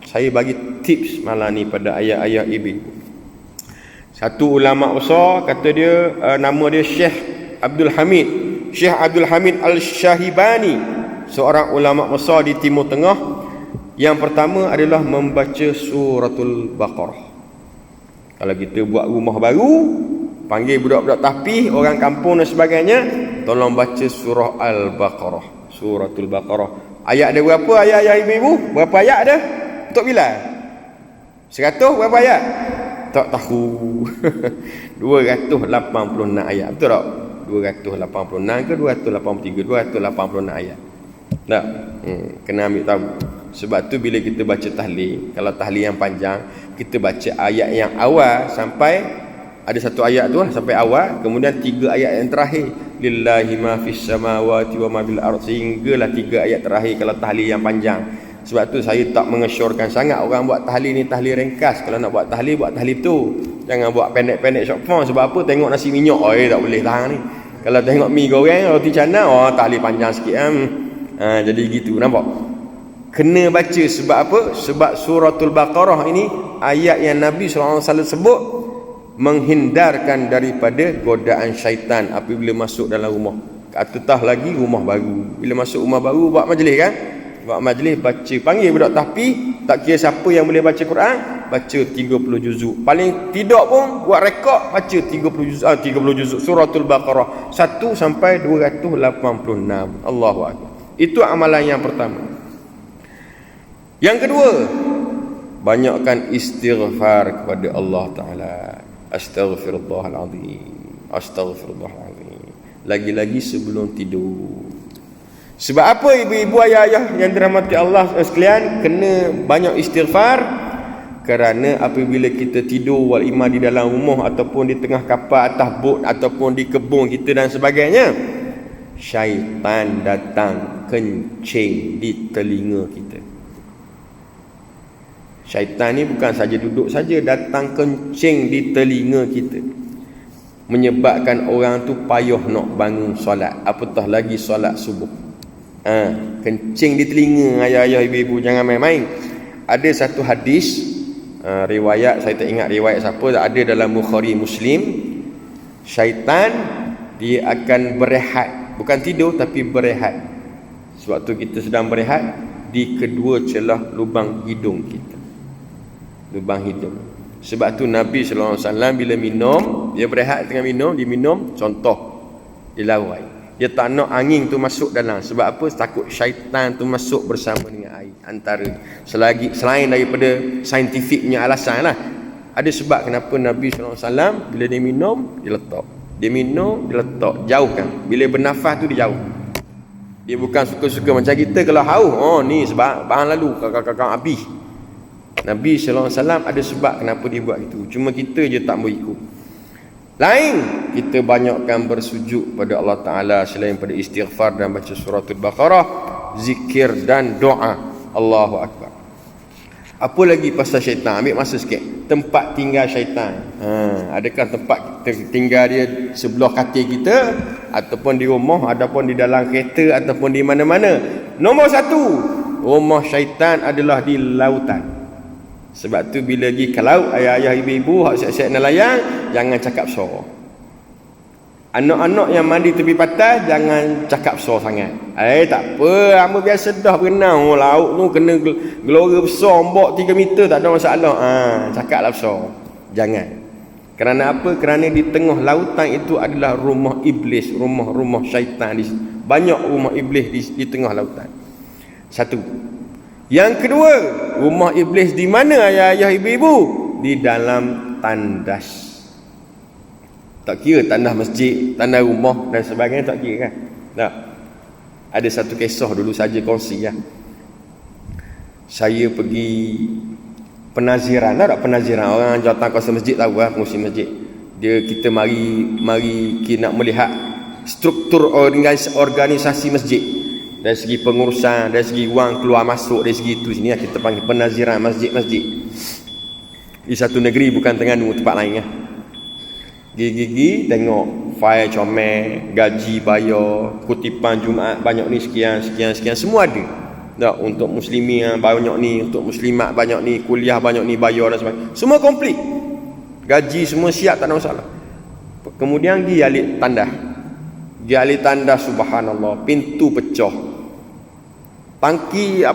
Speaker 1: Saya bagi tips malam ni pada ayah-ayah ibu. Satu ulama besar kata dia, nama dia Syekh Abdul Hamid. Syekh Abdul Hamid Al-Syahibani, seorang ulama besar di Timur Tengah. Yang pertama adalah membaca suratul Baqarah. Kalau kita buat rumah baru, panggil budak-budak tahfiz, orang kampung dan sebagainya, tolong baca surah Al-Baqarah, suratul Baqarah. Ayat dia berapa ayah-ayah ibu-ibu? Berapa ayat dia? Untuk bila? 100 berapa ayat? Tak tahu. 286 ayat. Betul tak? 286 ke 283? 286 ayat. Tak? Kena ambil tahu. Sebab tu bila kita baca tahlil, kalau tahlil yang panjang, kita baca ayat yang awal sampai, ada satu ayat tu sampai awal, kemudian 3 ayat yang terakhir. Lillahi ma fis samawati wa ma bil ardh, sehinggalah 3 ayat terakhir kalau tahlil yang panjang. Sebab tu saya tak mengesyorkan sangat orang buat tahlil ni tahlil ringkas. Kalau nak buat tahlil tu. Jangan buat pendek-pendek short form. Sebab apa? Tengok nasi minyak, tak boleh tahan ni. Kalau tengok mi goreng, roti canai, tahlil panjang sikit jadi gitu, nampak? Kena baca. Sebab apa? Sebab suratul Baqarah ini ayat yang Nabi SAW sebut menghindarkan daripada godaan syaitan apabila masuk dalam rumah. Atau lagi rumah baru. Bila masuk rumah baru buat majlis kan? Buat majlis baca, panggil budak tahfiz, tak kira siapa yang boleh baca Quran, baca 30 juzuk. Paling tidak pun buat rekod baca 30 juzuk suratul Baqarah 1 sampai 286. Allahu akbar. Itu amalan yang pertama. Yang kedua, banyakkan istighfar kepada Allah Taala. Astaghfirullahalazim. Astaghfirullahalazim. Lagi-lagi sebelum tidur. Sebab apa ibu-ibu, ayah-ayah yang dirahmati Allah sekalian, kena banyak istighfar? Kerana apabila kita tidur wal ima di dalam rumah ataupun di tengah kapal, atas bot ataupun di kebun kita dan sebagainya, syaitan datang kencing di telinga kita. Syaitan ni bukan saja duduk saja, datang kencing di telinga kita, menyebabkan orang tu payah nak bangun solat, apatah lagi solat subuh. Kencing di telinga, ayah-ayah ibu-ibu, jangan main-main. Ada satu hadis, riwayat, saya tak ingat riwayat siapa, ada dalam Bukhari Muslim. Syaitan dia akan berehat, bukan tidur tapi berehat. Sebab tu kita sedang berehat di kedua celah lubang hidung kita, lubang hidung. Sebab tu Nabi SAW bila minum, dia berehat tengah minum, dia minum, contoh dia lawai. Dia tak nak angin tu masuk dalam. Sebab apa? Takut syaitan tu masuk bersama dengan air. Antara selain daripada saintifik punya alasan lah. Ada sebab kenapa Nabi SAW bila dia minum, dia letak. Dia minum, dia letak. Jauhkan. Bila bernafas tu dia jauh. Dia bukan suka-suka macam kita kalau haus. Oh ni sebab bahan lalu kakak-kakak habis. Nabi SAW ada sebab kenapa dia buat itu. Cuma kita je tak mau ikut. Lain, kita banyakkan bersujud pada Allah Ta'ala selain pada istighfar dan baca suratul Baqarah, zikir dan doa. Allahu Akbar. Apa lagi pasal syaitan? Ambil masa sikit. Tempat tinggal syaitan. Adakah tempat tinggal dia sebelah katil kita, ataupun di rumah, ataupun di dalam kereta, ataupun di mana-mana? Nombor satu, rumah syaitan adalah di lautan. Sebab tu bila pergi ke laut, ayah-ayah, ibu-ibu hak siap-siap nelayan, jangan cakap besar. Anak-anak yang mandi tepi pantai, jangan cakap besar sangat. Tak apa, hamba biasa dah berenang. Laut tu kena gelora besar, ombak 3 meter, tak ada masalah. Cakaplah besar. Jangan. Kerana apa? Kerana di tengah lautan itu adalah rumah iblis, rumah-rumah syaitan. Banyak rumah iblis di tengah lautan. Satu. Yang kedua, rumah iblis di mana ayah-ayah, ibu-ibu? Di dalam tandas. Tak kira tandas masjid, tandas rumah dan sebagainya, tak kira kan? Tak. Ada satu kisah dulu saja kongsi ya. Saya pergi penaziran, tak penaziran, orang jawatan kuasa masjid tahu lah, pengurusi masjid. Kita mari kita nak melihat struktur organisasi masjid. Dari segi pengurusan, dari segi wang keluar masuk, dari segi itu sini kita panggil penaziran masjid-masjid. Di satu negeri, bukan Terengganu, tempat lain ya. Gigi tengok file comel, gaji bayar, kutipan Jumaat banyak ni sekian, semua ada. Tak, untuk muslimin banyak ni, untuk muslimat banyak ni, kuliah banyak ni, bayar dan sebagainya. Semua komplit. Gaji semua siap, tak ada masalah. Kemudian dia alik tandas, subhanallah, pintu pecah. Tangki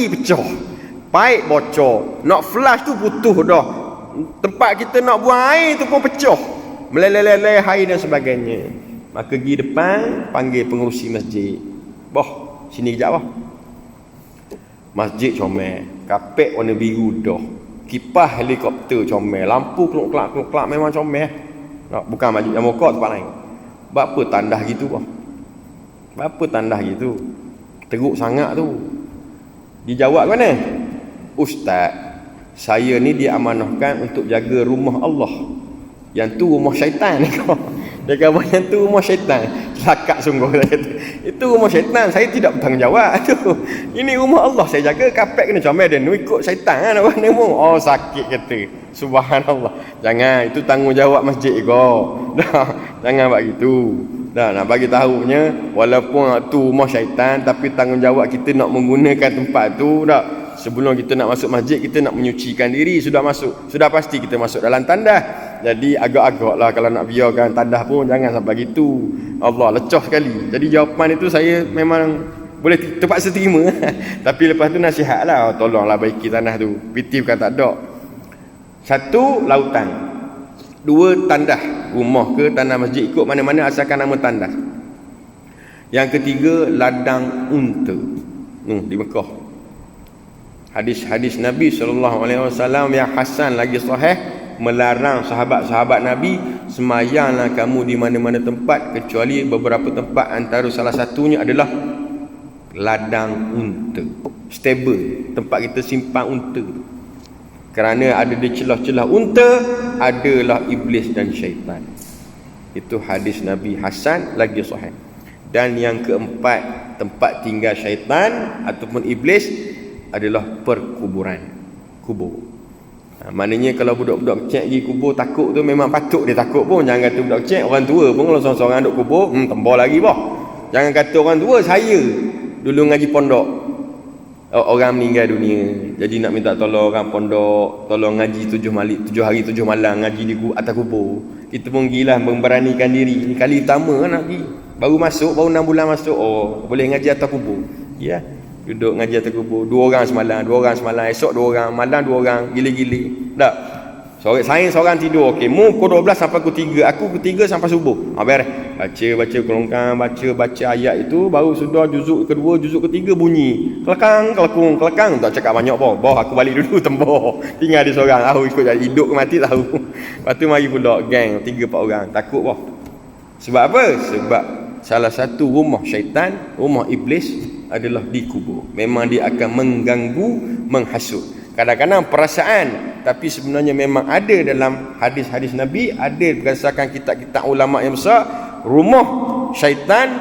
Speaker 1: pecah. Paip bocor. Nak flush tu putus dah. Tempat kita nak buang air tu pun pecah. Meleleh-leleh air dan sebagainya. Maka pergi depan, panggil pengurusi masjid. Boh, sini kejap bah. Masjid comel, kapet warna biru dah. Kipas helikopter comel, lampu kelok-kelak memang comel. Bukan masjid yang mokok tempat lain. Apa tandah gitu bah? Apa tandah gitu? Teruk sangat tu. Dijawab mana? Ustaz, saya ni diamanahkan untuk jaga rumah Allah. Yang tu rumah syaitan. Dia kata yang tu rumah syaitan. Lakak sungguh dia kata. Itu rumah syaitan, saya tidak bertanggungjawab tu. Ini rumah Allah, saya jaga. Kapek kena comel dan ikut syaitan kan orang ni. Oh sakit kata. Subhanallah. Jangan, itu tanggungjawab masjid kau. Jangan buat gitu. Nak bagi tahunya, walaupun tu rumah syaitan, tapi tanggungjawab kita nak menggunakan tempat tu. Sebelum kita nak masuk masjid, kita nak menyucikan diri. Sudah pasti kita masuk dalam tandas. Jadi agak-agak lah kalau nak biarkan tandas pun, jangan sampai gitu. Allah lecah sekali. Jadi jawapan itu saya memang boleh terpaksa terima. Tapi lepas tu nasihat lah, tolonglah baiki tandas tu. PT bukan tak ada. Satu, lautan. Dua, tandas. Rumah ke tandas masjid, ikut mana-mana asalkan nama tandas. Yang ketiga, ladang unta. Di Mekah. Hadis-hadis Nabi SAW yang hasan lagi sahih melarang sahabat-sahabat Nabi semayanglah kamu di mana-mana tempat kecuali beberapa tempat, antara salah satunya adalah ladang unta, stable, tempat kita simpan unta. Kerana ada di celah-celah unta adalah iblis dan syaitan. Itu hadis Nabi hasan lagi sahih. Dan yang keempat, tempat tinggal syaitan ataupun iblis adalah perkuburan, kubur. Maknanya kalau budak-budak kecil pergi kubur takut tu, memang patut dia takut pun. Jangan kata budak kecil, orang tua pun kalau seorang-seorang duduk kubur, tembal lagi bah. Jangan kata orang tua. Saya dulu ngaji pondok, orang meninggal dunia, jadi nak minta tolong orang pondok, tolong ngaji 7 hari 7 malam ngaji di atas kubur. Kita pun gilah memberanikan diri. Ini kali pertama nak pergi, baru 6 bulan masuk. Boleh ngaji atas kubur. Ya, duduk ngaji atas kubur 2 orang semalam, esok 2 orang, malam 2 orang, gila-gila. Tak. Seorang tidur. Okey, mu pukul 12 sampai pukul 3. Aku pukul 3 sampai subuh. Beres. Baca kelongkang, baca ayat itu, baru sudah juzuk kedua, juzuk ketiga bunyi. Kelekang. Tak cakap banyak apa. Aku balik dulu tembok. Tinggal dia seorang. Tahu ikut jadi hidup ke mati tahu. Lepas tu mari pula geng 3-4 orang. Takut apa? Sebab apa? Sebab salah satu rumah syaitan, rumah iblis adalah di kubur. Memang dia akan mengganggu, menghasut. Kadang-kadang perasaan, tapi sebenarnya memang ada dalam hadis-hadis Nabi, ada berdasarkan kitab-kitab ulama yang besar, rumah syaitan,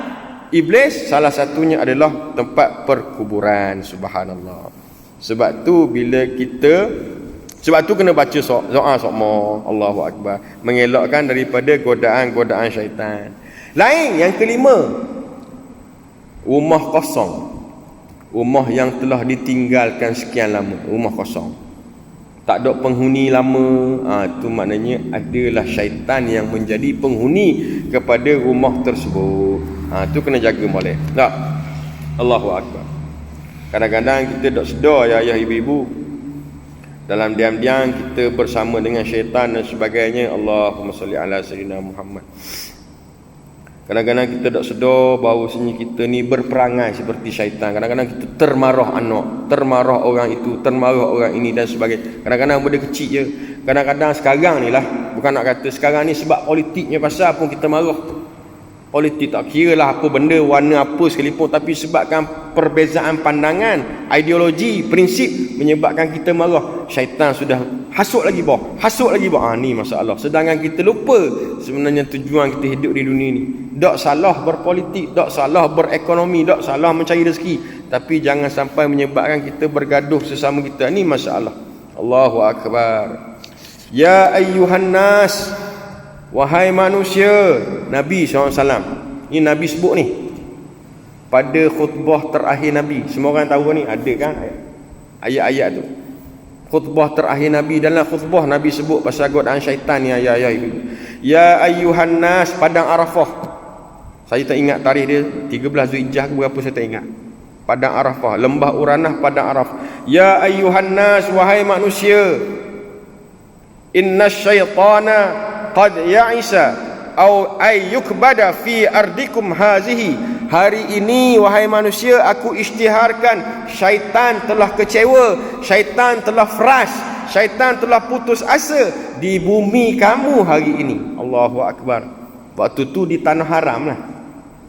Speaker 1: iblis, salah satunya adalah tempat perkuburan. Subhanallah. Sebab tu kena baca doa sokmo, Allahu Akbar, mengelakkan daripada godaan-godaan syaitan. Lain, yang kelima, rumah kosong. Rumah yang telah ditinggalkan sekian lama, rumah kosong, tak ada penghuni lama. Itu maknanya adalah syaitan yang menjadi penghuni kepada rumah tersebut. Itu kena jaga molek. Tak? Allahu Akbar. Kadang-kadang kita tak sedar, ya ayah ibu-ibu, dalam diam-diam kita bersama dengan syaitan dan sebagainya. Allahumma salli ala sayyidina Muhammad. Kadang-kadang kita tak sedar bahawasanya kita ni berperangai seperti syaitan. Kadang-kadang kita termarah anak, termarah orang itu, termarah orang ini dan sebagainya. Kadang-kadang benda kecil je. Kadang-kadang sekarang ni lah, bukan nak kata sekarang ni sebab politiknya pasal pun kita marah. Politik tak kira lah apa benda, warna apa sekalipun, tapi sebabkan perbezaan pandangan, ideologi, prinsip menyebabkan kita marah. Syaitan sudah hasut lagi bawah. Ni masalah. Sedangkan kita lupa sebenarnya tujuan kita hidup di dunia ni. Tak salah berpolitik, tak salah berekonomi, tak salah mencari rezeki, tapi jangan sampai menyebabkan kita bergaduh sesama kita. Ni masalah. Allahu Akbar. Ya ayyuhan nas, wahai manusia. Nabi SAW, ni Nabi sebut ni pada khutbah terakhir Nabi. Semua orang tahu ni, ada kan ayat-ayat tu. Khutbah terakhir Nabi, dalam khutbah Nabi sebut pasal godaan syaitan ni. Ya ayyuhan nas, padang Arafah. Saya tak ingat tarikh dia, 13 Zulhijjah ke berapa, saya tak ingat. Padang Arafah, lembah Uranah, padang Arafah. Ya ayyuhan nas, wahai manusia, inna syaitana qad ya'isa au ayyukbada fi ardikum hazihi. Hari ini wahai manusia, aku isytiharkan syaitan telah kecewa, syaitan telah frust, syaitan telah putus asa di bumi kamu hari ini. Allahu Akbar. Waktu tu di tanah haram lah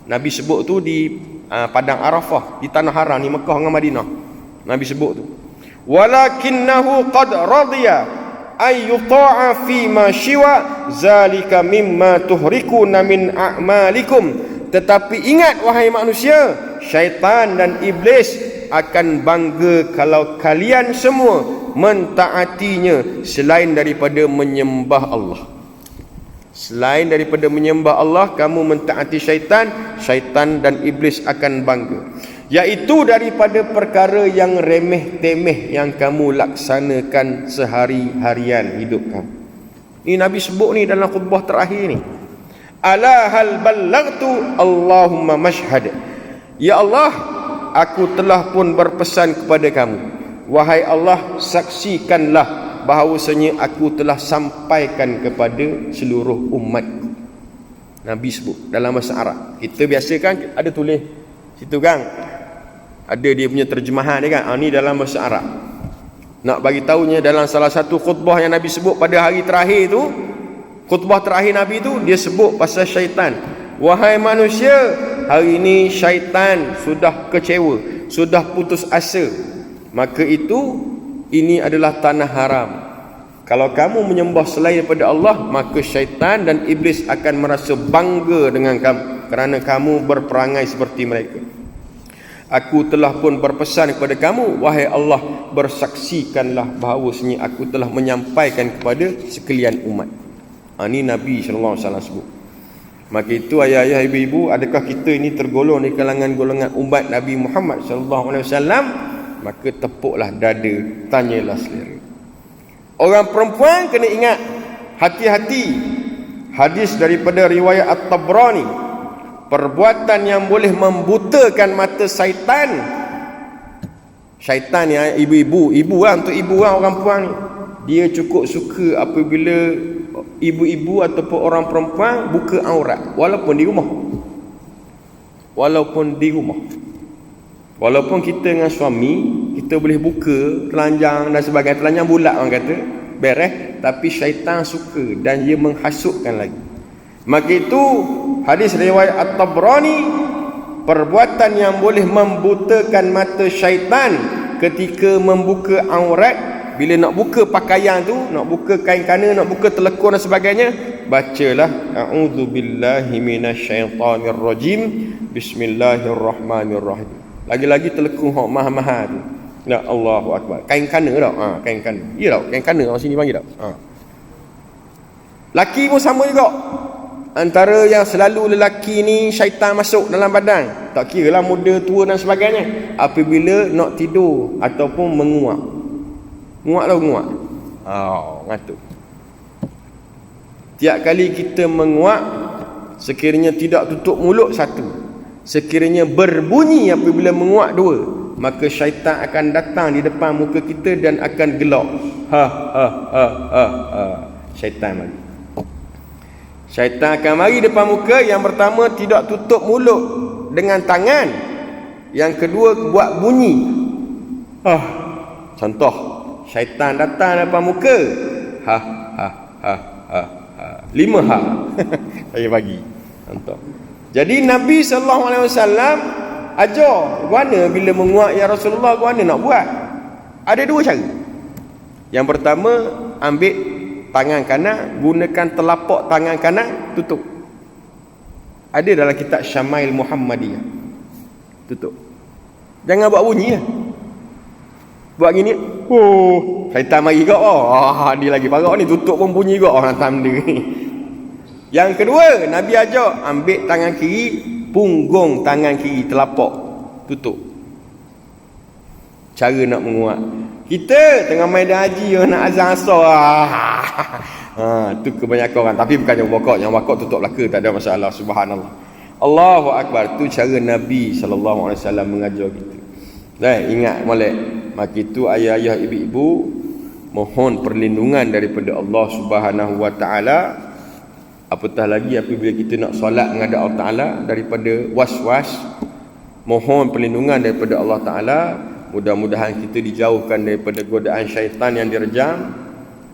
Speaker 1: Nabi sebut tu, di padang Arafah, di tanah haram ni, Mekah dengan Madinah. Nabi sebut tu, walakinnahu qad radiya ayyuta'a fi ma shiwa zalika mimma tuhrikuna min a'malikum. Tetapi ingat wahai manusia, syaitan dan iblis akan bangga kalau kalian semua mentaatinya selain daripada menyembah Allah. Selain daripada menyembah Allah, kamu mentaati syaitan, syaitan dan iblis akan bangga. Iaitu daripada perkara yang remeh-temeh yang kamu laksanakan sehari-harian hidup kamu. Ini Nabi sebut ni dalam khutbah terakhir ni. Ala hal ballaghtu Allahumma mashhad. Ya Allah, aku telah pun berpesan kepada kamu. Wahai Allah, saksikanlah bahawasanya aku telah sampaikan kepada seluruh umat. Nabi sebut dalam bahasa Arab. Kita biasa kan ada tulis situ kan, ada dia punya terjemahan dia kan. Ni dalam bahasa Arab. Nak bagi tahunya, dalam salah satu khutbah yang Nabi sebut pada hari terakhir tu, khutbah terakhir Nabi tu, dia sebut pasal syaitan. Wahai manusia, hari ini syaitan sudah kecewa, sudah putus asa. Maka itu, ini adalah tanah haram. Kalau kamu menyembah selain daripada Allah, maka syaitan dan iblis akan merasa bangga dengan kamu kerana kamu berperangai seperti mereka. Aku telah pun berpesan kepada kamu, wahai Allah, bersaksikanlah bahawasanya aku telah menyampaikan kepada sekalian umat. Ini Nabi SAW sebut. Maka itu ayah-ayah, ibu-ibu, adakah kita ini tergolong di kalangan golongan umat Nabi Muhammad SAW? Maka tepuklah dada, tanyalah selera. Orang perempuan kena ingat, hati-hati. Hadis daripada riwayat At-Tabrani, perbuatan yang boleh membutakan mata syaitan. Syaitan ya ibu-ibu, ibu lah, untuk ibu lah orang perempuan ni. dia cukup suka apabila ibu-ibu ataupun orang perempuan buka aurat walaupun di rumah. Walaupun kita dengan suami kita boleh buka telanjang dan sebagainya, telanjang bulat orang kata beres, tapi syaitan suka dan dia menghasutkan lagi. Maka itu hadis riwayat At-Tabrani, perbuatan yang boleh membutakan mata syaitan ketika membuka aurat, bila nak buka pakaian tu, nak buka kain kana, nak buka telekung dan sebagainya, bacalah a'udzubillahi minasyaitonirrajim, bismillahirrahmanirrahim. Lagi-lagi telekung hok mahal-mahal tu. Ya Allahu akbar. Kain kana dak. Kain kana. Ya dak, kain kana orang sini panggil dak. Laki pun sama juga. Antara yang selalu lelaki ni syaitan masuk dalam badan, tak kira lah muda, tua dan sebagainya, apabila nak tidur ataupun menguap. Menguap. Ngantuk. Tiap kali kita menguap, sekiranya tidak tutup mulut satu, sekiranya berbunyi apabila menguap dua, maka syaitan akan datang di depan muka kita dan akan gelak. Syaitan mari. Syaitan akan mari depan muka. Yang pertama, tidak tutup mulut dengan tangan. Yang kedua, buat bunyi. Contoh, syaitan datang depan muka. 5 saya bagi contoh. Jadi Nabi SAW ajar mana bila menguap ya Rasulullah, mana nak buat. Ada 2 cara. Yang pertama, ambil tangan kanan, gunakan telapak tangan kanan, tutup. Ada dalam kitab Syamail Muhammadiyah. Tutup. Jangan buat bunyi lah. Buat gini, syaitan mari kau. Dia lagi parah ni, tutup pun bunyi kau orang tanda ni. Yang kedua, Nabi ajar ambil tangan kiri, punggung tangan kiri, telapak, tutup. Cara nak menguat. Kita tengah main haji, nak azan asar. Tu kebanyakan orang. Tapi bukan yang wakak tutup belaka, tak ada masalah. Subhanallah. Allahu Akbar. Tu cara Nabi SAW mengajar kita. Ingat molek. Maka itu ayah-ayah, ibu-ibu, mohon perlindungan daripada Allah Subhanahu Wa Taala. Apatah lagi apabila kita nak solat menghadap Allah Taala, daripada was-was. Mohon perlindungan daripada Allah Taala. Mudah-mudahan kita dijauhkan daripada godaan syaitan yang direjam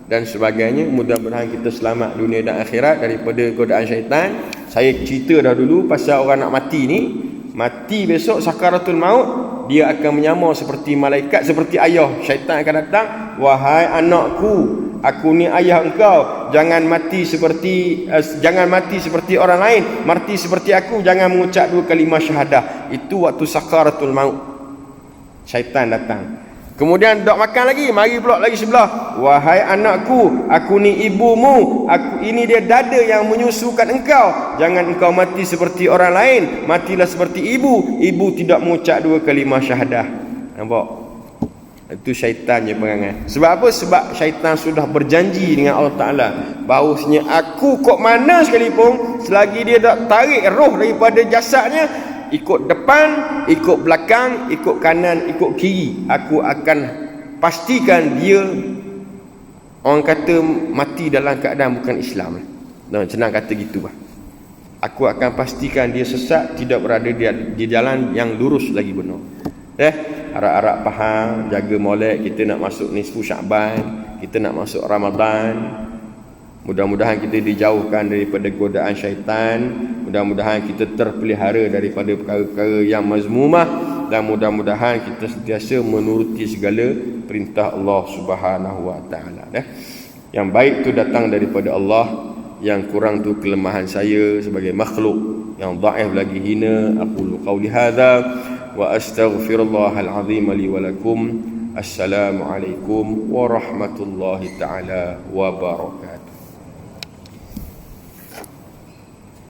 Speaker 1: dan sebagainya. Mudah-mudahan kita selamat dunia dan akhirat daripada godaan syaitan. Saya cerita dah dulu pasal orang nak mati ni. Mati besok sakaratul maut, dia akan menyamar seperti malaikat, seperti ayah. Syaitan akan datang, wahai anakku, aku ni ayah engkau, jangan mati seperti orang lain, mati seperti aku, jangan mengucap 2 kalimah syahadah. Itu waktu sakaratul maut. Syaitan datang. Kemudian dok makan lagi, mari pula lagi sebelah. Wahai anakku, aku ni ibumu, ini dia dada yang menyusukan engkau. Jangan engkau mati seperti orang lain, matilah seperti ibu. Ibu tidak mengucap 2 kalimah syahadah. Nampak? Itu syaitan je perangai. Sebab apa? Sebab syaitan sudah berjanji dengan Allah Ta'ala bahawasanya aku kok mana sekalipun, selagi dia tak tarik roh daripada jasadnya, ikut depan, ikut belakang, ikut kanan, ikut kiri, aku akan pastikan dia, orang kata, mati dalam keadaan bukan Islam. Senang kata gitu lah. Aku akan pastikan dia sesat, tidak berada di jalan yang lurus lagi benar. Harap-harap faham, jaga molek. Kita nak masuk nisfu Sya'ban, kita nak masuk Ramadan. Mudah-mudahan kita dijauhkan daripada godaan syaitan. Mudah-mudahan kita terpelihara daripada perkara-perkara yang mazmumah. Dan mudah-mudahan kita sentiasa menuruti segala perintah Allah Subhanahu Wa Taala. Yang baik tu datang daripada Allah, yang kurang tu kelemahan saya sebagai makhluk yang dhaif lagi hina. Aqulu qawli hadza wa astaghfirullahal azim li wa lakum. Assalamualaikum warahmatullahi taala wabarakatuh.